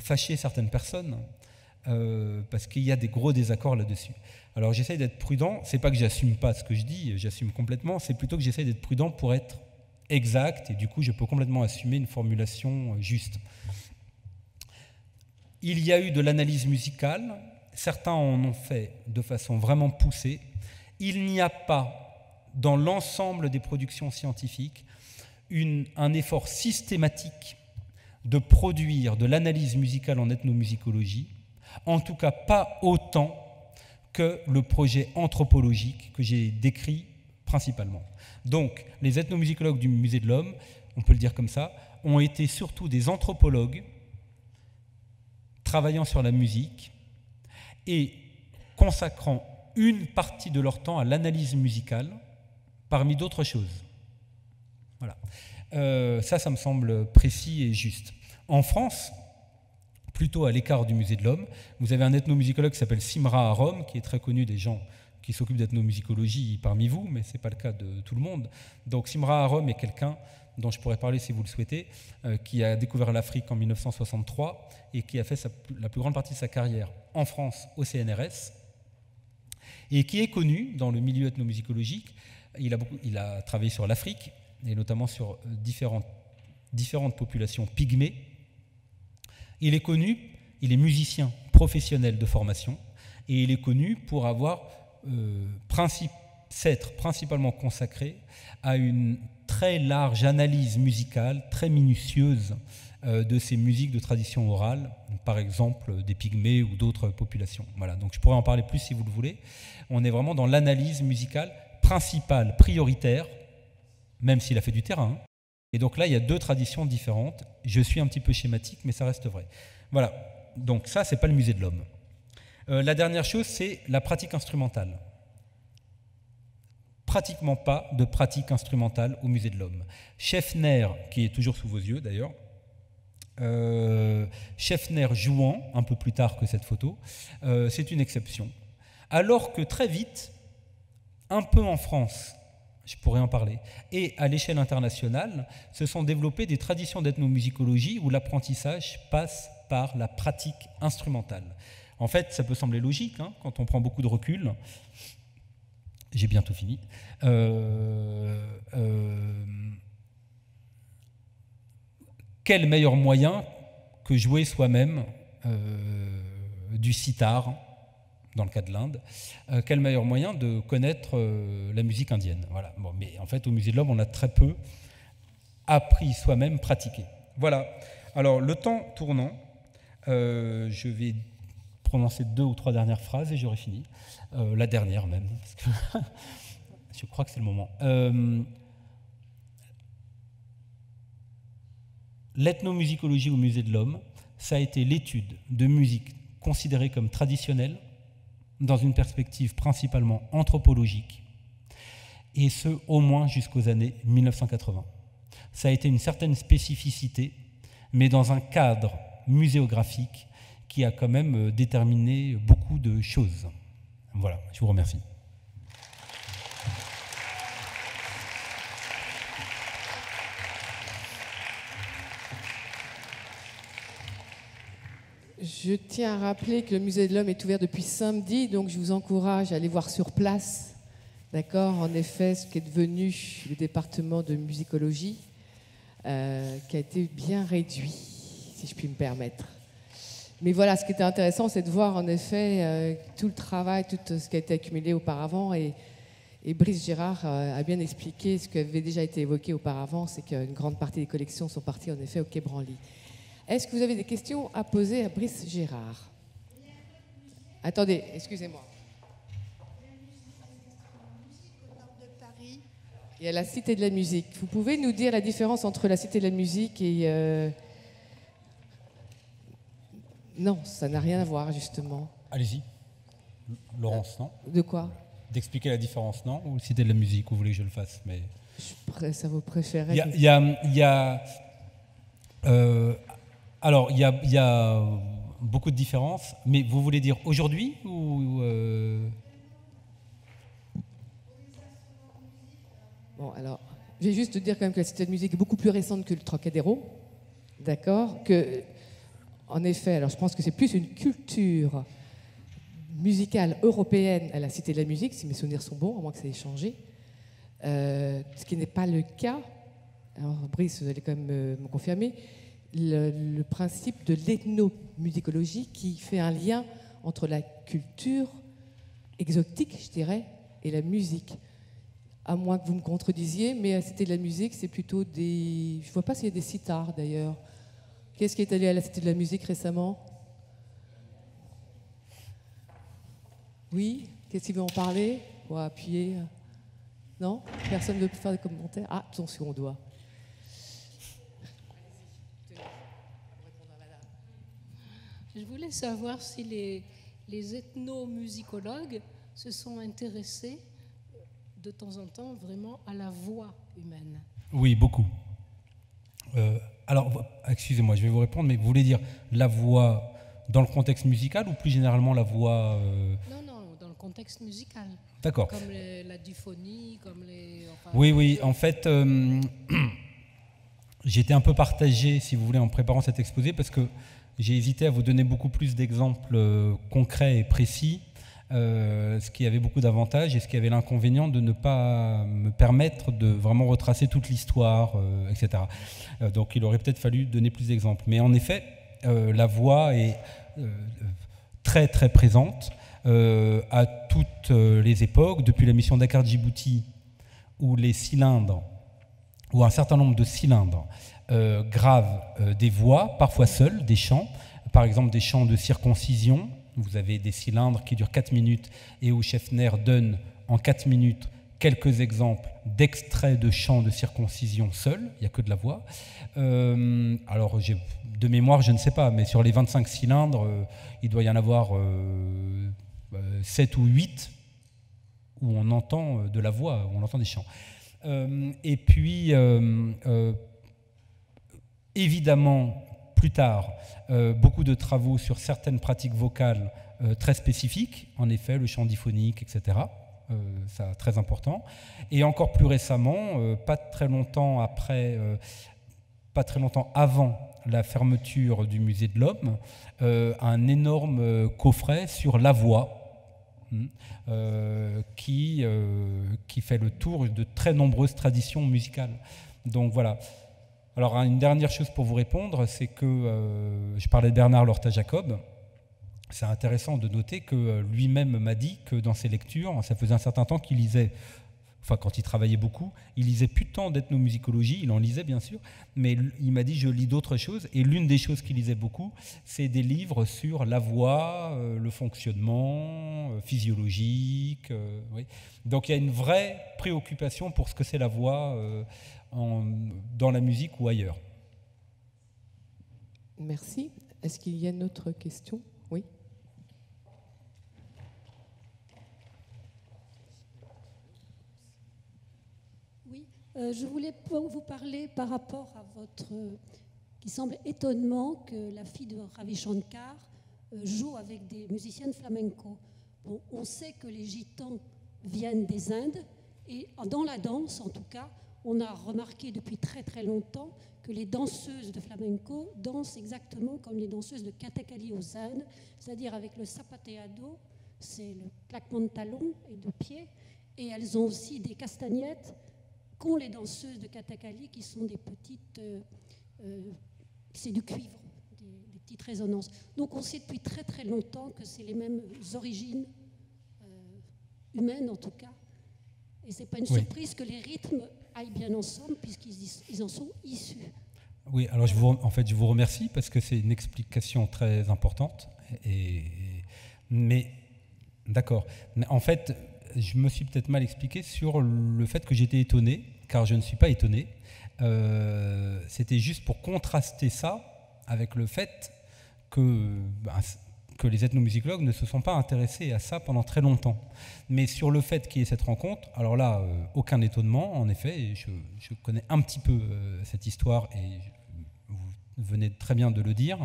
fâcher certaines personnes parce qu'il y a des gros désaccords là-dessus. Alors j'essaye d'être prudent, c'est pas que j'assume pas ce que je dis, j'assume complètement, c'est plutôt que j'essaye d'être prudent pour être exact et du coup je peux complètement assumer une formulation juste. Il y a eu de l'analyse musicale, certains en ont fait de façon vraiment poussée. Il n'y a pas dans l'ensemble des productions scientifiques un effort systématique de produire de l'analyse musicale en ethnomusicologie, en tout cas pas autant que le projet anthropologique que j'ai décrit principalement. Donc, les ethnomusicologues du Musée de l'Homme, on peut le dire comme ça, ont été surtout des anthropologues travaillant sur la musique et consacrant une partie de leur temps à l'analyse musicale parmi d'autres choses. Voilà. Ça me semble précis et juste. En France, plutôt à l'écart du Musée de l'Homme, vous avez un ethnomusicologue qui s'appelle Simra Arom, qui est très connu des gens qui s'occupent d'ethnomusicologie parmi vous, mais ce n'est pas le cas de tout le monde. Donc Simra Arom est quelqu'un dont je pourrais parler si vous le souhaitez, qui a découvert l'Afrique en 1963 et qui a fait la plus grande partie de sa carrière en France au CNRS et qui est connu dans le milieu ethnomusicologique. Il a travaillé sur l'Afrique et notamment sur différentes populations pygmées. Il est connu, il est musicien professionnel de formation et il est connu pour avoir s'être principalement consacré à une très large analyse musicale, très minutieuse de ces musiques de tradition orale, par exemple des Pygmées ou d'autres populations. Voilà, donc je pourrais en parler plus si vous le voulez. On est vraiment dans l'analyse musicale principale, prioritaire, même s'il a fait du terrain. Et donc là, il y a deux traditions différentes. Je suis un petit peu schématique, mais ça reste vrai. Voilà, donc ça, c'est pas le musée de l'homme. La dernière chose, c'est la pratique instrumentale. Pratiquement pas de pratique instrumentale au musée de l'homme. Scheffner, qui est toujours sous vos yeux d'ailleurs, Scheffner jouant, un peu plus tard que cette photo, c'est une exception. Alors que très vite, un peu en France, je pourrais en parler, et à l'échelle internationale, se sont développées des traditions d'ethnomusicologie où l'apprentissage passe par la pratique instrumentale. En fait, ça peut sembler logique, hein, quand on prend beaucoup de recul. J'ai bientôt fini. Quel meilleur moyen que jouer soi-même du sitar, dans le cas de l'Inde, quel meilleur moyen de connaître la musique indienne. Voilà. Bon, mais en fait, au musée de l'homme, on a très peu appris soi-même, pratiqué. Voilà. Alors, le temps tournant, je vais prononcer 2 ou 3 dernières phrases et j'aurai fini. La dernière même, parce que je crois que c'est le moment. L'ethnomusicologie au musée de l'homme, ça a été l'étude de musique considérée comme traditionnelle, dans une perspective principalement anthropologique, et ce, au moins jusqu'aux années 1980. Ça a été une certaine spécificité, mais dans un cadre muséographique qui a quand même déterminé beaucoup de choses. Voilà, je vous remercie. Je tiens à rappeler que le musée de l'homme est ouvert depuis samedi, donc je vous encourage à aller voir sur place, d'accord, en effet, ce qui est devenu le département de musicologie, qui a été bien réduit, si je puis me permettre. Mais voilà, ce qui était intéressant, c'est de voir en effet tout le travail, tout ce qui a été accumulé auparavant. Et Brice Gérard a bien expliqué ce qui avait déjà été évoqué auparavant, c'est qu'une grande partie des collections sont parties en effet au Quai Branly. Est-ce que vous avez des questions à poser à Brice Gérard? Attendez, excusez-moi. Il y a la Cité de la musique. Vous pouvez nous dire la différence entre la Cité de la musique et... Non, ça n'a rien à voir, justement. Allez-y. Laurence, non? De quoi? D'expliquer la différence, non? Ou Cité de la musique, vous voulez que je le fasse, mais... Ça vous préférez? Alors, il y a beaucoup de différences, mais vous voulez dire aujourd'hui ou Bon, alors, je vais juste te dire quand même que la Cité de musique est beaucoup plus récente que le Trocadéro, d'accord? Que, en effet, alors je pense que c'est plus une culture musicale européenne à la Cité de la musique, si mes souvenirs sont bons, à moins que ça ait changé. Ce qui n'est pas le cas. Alors, Brice, vous allez quand même me confirmer. Le principe de l'ethnomusicologie qui fait un lien entre la culture exotique, je dirais, et la musique. À moins que vous me contredisiez, mais à la Cité de la musique, c'est plutôt des... Je ne vois pas s'il y a des sitars, d'ailleurs. Qu'est-ce qui est allé à la Cité de la musique récemment? Oui? Qu'est-ce qui veut en parler? Pour appuyer? Non? Personne ne veut plus faire des commentaires? Ah, attention, on doit. Je voulais savoir si les ethnomusicologues se sont intéressés de temps en temps vraiment à la voix humaine. Oui, beaucoup. Alors, excusez-moi, je vais vous répondre, mais vous voulez dire la voix dans le contexte musical ou plus généralement la voix... Non, dans le contexte musical. D'accord. Comme la diphonie, comme les... Enfin, oui, en fait, j'étais un peu partagé, si vous voulez, en préparant cet exposé, parce que j'ai hésité à vous donner beaucoup plus d'exemples concrets et précis, ce qui avait beaucoup d'avantages et ce qui avait l'inconvénient de ne pas me permettre de vraiment retracer toute l'histoire, etc. Donc il aurait peut-être fallu donner plus d'exemples. Mais en effet, la voix est très très présente à toutes les époques, depuis la mission Dakar-Djibouti, où les cylindres où un certain nombre de cylindres gravent des voix, parfois seuls, des chants, par exemple des chants de circoncision. Vous avez des cylindres qui durent 4 minutes et où Schaeffner donne en 4 minutes quelques exemples d'extraits de chants de circoncision seuls, il n'y a que de la voix. Alors, de mémoire, je ne sais pas, mais sur les 25 cylindres, il doit y en avoir 7 ou 8 où on entend de la voix, où on entend des chants. Et puis, évidemment, plus tard, beaucoup de travaux sur certaines pratiques vocales très spécifiques, en effet, le chant diphonique, etc., ça très important. Et encore plus récemment, pas très longtemps avant la fermeture du musée de l'Homme, un énorme coffret sur la voix, qui fait le tour de très nombreuses traditions musicales. Donc voilà. Alors une dernière chose pour vous répondre, c'est que je parlais de Bernard Lorta-Jacob. C'est intéressant de noter que lui-même m'a dit que dans ses lectures, ça faisait un certain temps qu'il lisait, enfin quand il travaillait beaucoup, il lisait plus tant d'ethnomusicologie, il en lisait bien sûr, mais il m'a dit je lis d'autres choses, et l'une des choses qu'il lisait beaucoup, c'est des livres sur la voix, le fonctionnement physiologique. Oui. Donc il y a une vraie préoccupation pour ce que c'est la voix dans la musique ou ailleurs. Merci. Est-ce qu'il y a une autre question? Oui. Je voulais vous parler par rapport à votre... qui semble étonnement que la fille de Ravi Shankar joue avec des musiciennes flamenco. Bon, on sait que les gitans viennent des Indes, et dans la danse, en tout cas, on a remarqué depuis très très longtemps que les danseuses de flamenco dansent exactement comme les danseuses de Kathakali aux Indes, c'est-à-dire avec le sapateado, c'est le claquement de talons et de pieds, et elles ont aussi des castagnettes qu'ont les danseuses de Kathakali, qui sont des petites... c'est du cuivre, des petites résonances. Donc on sait depuis très très longtemps que c'est les mêmes origines humaines en tout cas. Et c'est pas une surprise que les rythmes aillent bien ensemble puisqu'ils en sont issus. Oui, alors je vous remercie parce que c'est une explication très importante. Mais d'accord. Mais en fait, je me suis peut-être mal expliqué sur le fait que j'étais étonné, car je ne suis pas étonné. C'était juste pour contraster ça avec le fait que les ethnomusicologues ne se sont pas intéressés à ça pendant très longtemps. Mais sur le fait qu'il y ait cette rencontre, alors là, aucun étonnement, en effet, je connais un petit peu cette histoire et vous venez très bien de le dire.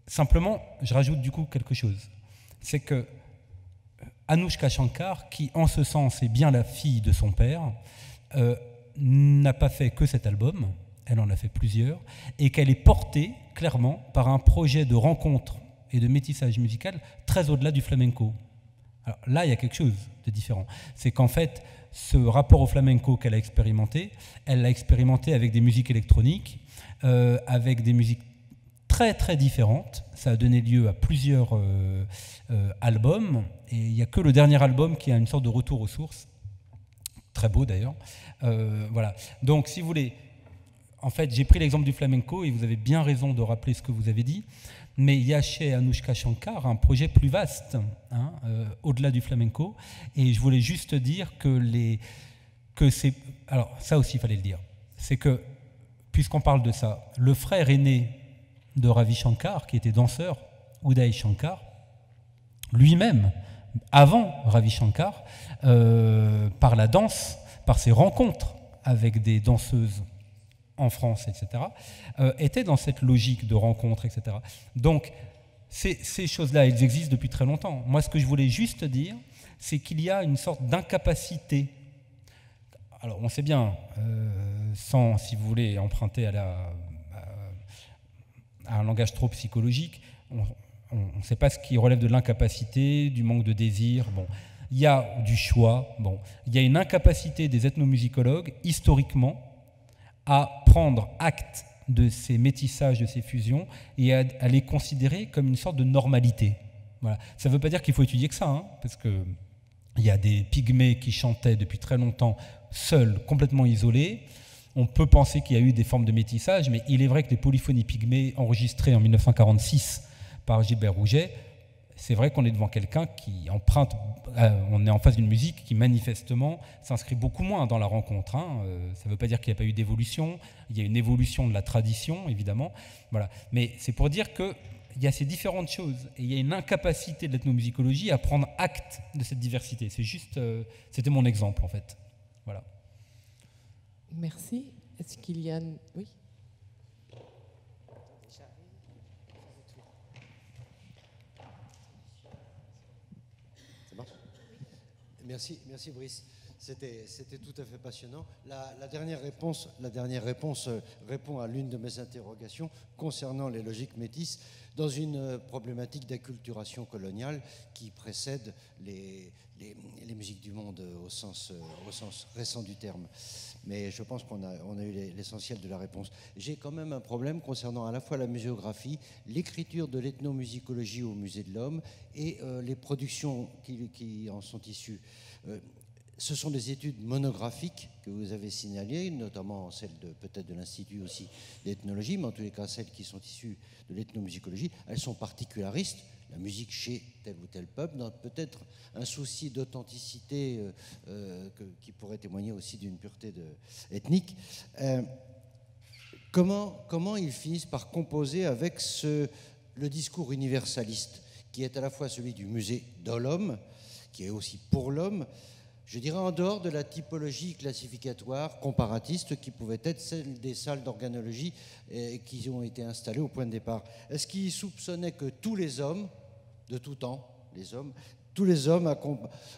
Simplement, je rajoute du coup quelque chose. C'est que Anushka Shankar, qui en ce sens est bien la fille de son père, n'a pas fait que cet album, elle en a fait plusieurs, et qu'elle est portée clairement par un projet de rencontre et de métissage musical très au-delà du flamenco. Alors là, il y a quelque chose de différent. C'est qu'en fait, ce rapport au flamenco qu'elle a expérimenté, elle l'a expérimenté avec des musiques électroniques, avec des musiques très très différentes. Ça a donné lieu à plusieurs albums, et il n'y a que le dernier album qui a une sorte de retour aux sources, très beau d'ailleurs. Voilà. Donc, si vous voulez, en fait, j'ai pris l'exemple du flamenco et vous avez bien raison de rappeler ce que vous avez dit, mais il y a chez Anushka Shankar un projet plus vaste, au-delà du flamenco, et je voulais juste dire que c'est... Alors, ça aussi, il fallait le dire. C'est que, puisqu'on parle de ça, le frère aîné de Ravi Shankar, qui était danseur, Uday Shankar, lui-même, avant Ravi Shankar, par la danse, par ses rencontres avec des danseuses en France, etc., était dans cette logique de rencontre, etc. Donc, ces choses-là, elles existent depuis très longtemps. Moi, ce que je voulais juste dire, c'est qu'il y a une sorte d'incapacité. Alors, on sait bien, sans, si vous voulez, emprunter à un langage trop psychologique, on ne sait pas ce qui relève de l'incapacité, du manque de désir. Bon, il y a du choix. Bon, il y a une incapacité des ethnomusicologues, historiquement, à prendre acte de ces métissages, de ces fusions, et à les considérer comme une sorte de normalité. Voilà. Ça ne veut pas dire qu'il faut étudier que ça, parce qu'il il y a des pygmées qui chantaient depuis très longtemps seuls, complètement isolés. On peut penser qu'il y a eu des formes de métissage, mais il est vrai que les polyphonies pygmées enregistrées en 1946 par Gilbert Rouget, c'est vrai qu'on est devant quelqu'un qui emprunte, on est en face d'une musique qui manifestement s'inscrit beaucoup moins dans la rencontre. Hein. Ça ne veut pas dire qu'il n'y a pas eu d'évolution, il y a une évolution de la tradition, évidemment. Voilà. Mais c'est pour dire qu'il y a ces différentes choses, et il y a une incapacité de l'ethnomusicologie à prendre acte de cette diversité. C'est juste, c'était mon exemple, en fait. Voilà. Merci. Est-ce qu'il y a... Oui. Merci Brice. C'était tout à fait passionnant. La dernière réponse répond à l'une de mes interrogations concernant les logiques métisses dans une problématique d'acculturation coloniale qui précède les musiques du monde au sens récent du terme. Mais je pense qu'on a eu l'essentiel de la réponse. J'ai quand même un problème concernant à la fois la muséographie, l'écriture de l'ethnomusicologie au Musée de l'Homme et les productions qui en sont issues. Ce sont des études monographiques que vous avez signalées, notamment celles peut-être de l'Institut aussi d'ethnologie, mais en tous les cas celles qui sont issues de l'ethnomusicologie. Elles sont particularistes. La musique chez tel ou tel peuple, dans peut-être un souci d'authenticité qui pourrait témoigner aussi d'une pureté ethnique. Comment ils finissent par composer avec le discours universaliste, qui est à la fois celui du musée de l'homme, qui est aussi pour l'homme, je dirais en dehors de la typologie classificatoire comparatiste qui pouvait être celle des salles d'organologie qui ont été installées au point de départ. Est-ce qu'ils soupçonnaient que tous les hommes, de tout temps, tous les hommes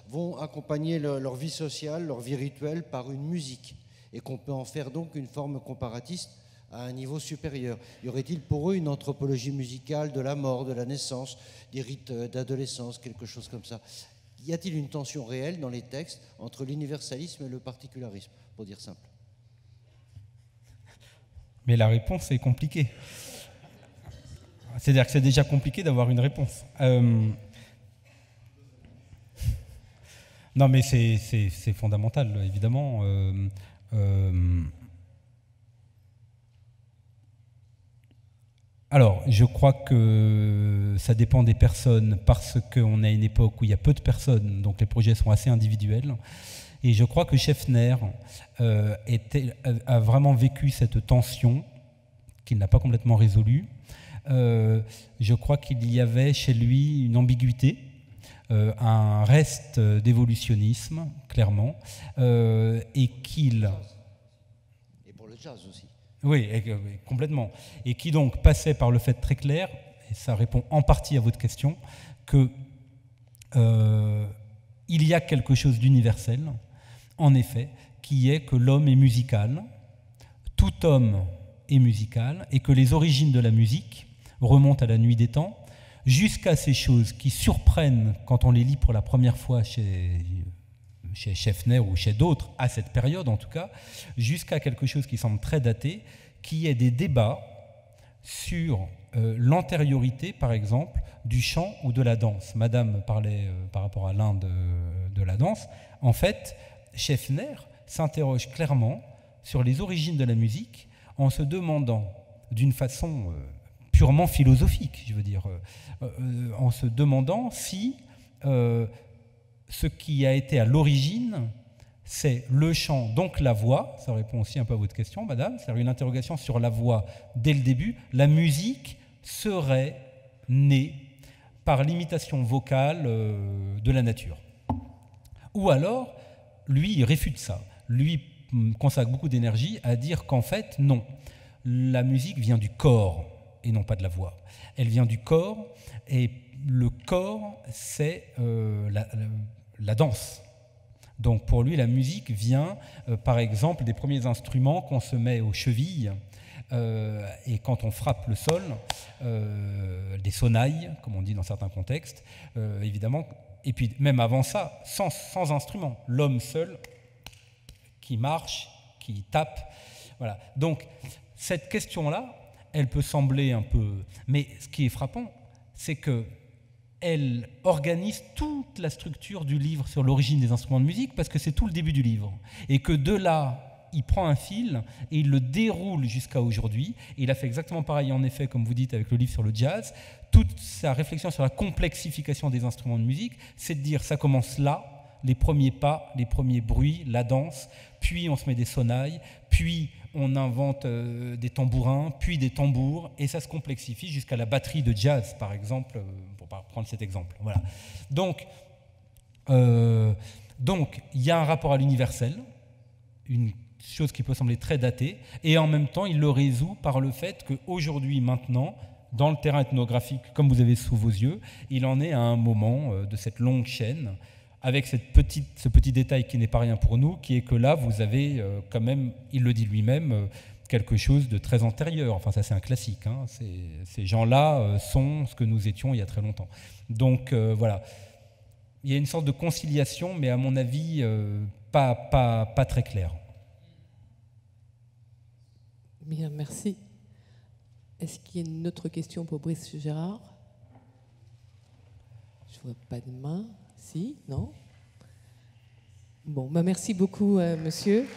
vont accompagner leur vie sociale, leur vie rituelle par une musique, et qu'on peut en faire donc une forme comparatiste à un niveau supérieur? Y aurait-il pour eux une anthropologie musicale de la mort, de la naissance, des rites d'adolescence, quelque chose comme ça? Y a-t-il une tension réelle dans les textes entre l'universalisme et le particularisme, pour dire simple? Mais la réponse est compliquée. C'est-à-dire que c'est déjà compliqué d'avoir une réponse. Non, mais c'est fondamental, évidemment. Alors, je crois que ça dépend des personnes parce qu'on est à une époque où il y a peu de personnes, donc les projets sont assez individuels. Et je crois que Schaeffner a vraiment vécu cette tension qu'il n'a pas complètement résolue. Je crois qu'il y avait chez lui une ambiguïté, un reste d'évolutionnisme, clairement, et qu'il... Et pour le jazz aussi. Oui, complètement. Et qui donc passait par le fait très clair, et ça répond en partie à votre question, que il y a quelque chose d'universel, en effet, qui est que l'homme est musical, tout homme est musical, et que les origines de la musique remontent à la nuit des temps, jusqu'à ces choses qui surprennent quand on les lit pour la première fois chez Schaeffner ou chez d'autres, à cette période en tout cas, jusqu'à quelque chose qui semble très daté, qui est des débats sur l'antériorité, par exemple, du chant ou de la danse. Madame parlait par rapport à l'Inde de la danse. En fait, Schaeffner s'interroge clairement sur les origines de la musique en se demandant, d'une façon purement philosophique, je veux dire, en se demandant si ce qui a été à l'origine, c'est le chant, donc la voix, ça répond aussi un peu à votre question, madame, c'est une interrogation sur la voix dès le début. La musique serait née par l'imitation vocale de la nature. Ou alors, lui, il réfute ça. Lui consacre beaucoup d'énergie à dire qu'en fait, non, la musique vient du corps et non pas de la voix. Elle vient du corps, et le corps, c'est la danse. Donc pour lui, la musique vient, par exemple, des premiers instruments qu'on se met aux chevilles, et quand on frappe le sol, des sonnailles, comme on dit dans certains contextes, évidemment. Et puis même avant ça, sans instrument, l'homme seul qui marche, qui tape. Voilà. Donc cette question-là, elle peut sembler un peu... Mais ce qui est frappant, c'est que elle organise toute la structure du livre sur l'origine des instruments de musique, parce que c'est tout le début du livre. Et que de là, il prend un fil et il le déroule jusqu'à aujourd'hui. Et il a fait exactement pareil, en effet, comme vous dites, avec le livre sur le jazz. Toute sa réflexion sur la complexification des instruments de musique, c'est de dire, ça commence là, les premiers pas, les premiers bruits, la danse, puis on se met des sonnailles, puis on invente des tambourins, puis des tambours, et ça se complexifie jusqu'à la batterie de jazz, par exemple, pour prendre cet exemple. Voilà. Donc, il y a un rapport à l'universel, une chose qui peut sembler très datée, et en même temps, il le résout par le fait qu'aujourd'hui, maintenant, dans le terrain ethnographique, comme vous avez sous vos yeux, il en est à un moment de cette longue chaîne, avec ce petit détail qui n'est pas rien pour nous, qui est que là, vous avez quand même, il le dit lui-même, quelque chose de très antérieur. Enfin, ça, c'est un classique. Hein. Ces gens-là sont ce que nous étions il y a très longtemps. Donc, voilà. Il y a une sorte de conciliation, mais à mon avis, pas très claire. Bien, merci. Est-ce qu'il y a une autre question pour Brice Gérard? Je ne vois pas de main. Si, non? Bon, merci beaucoup, monsieur.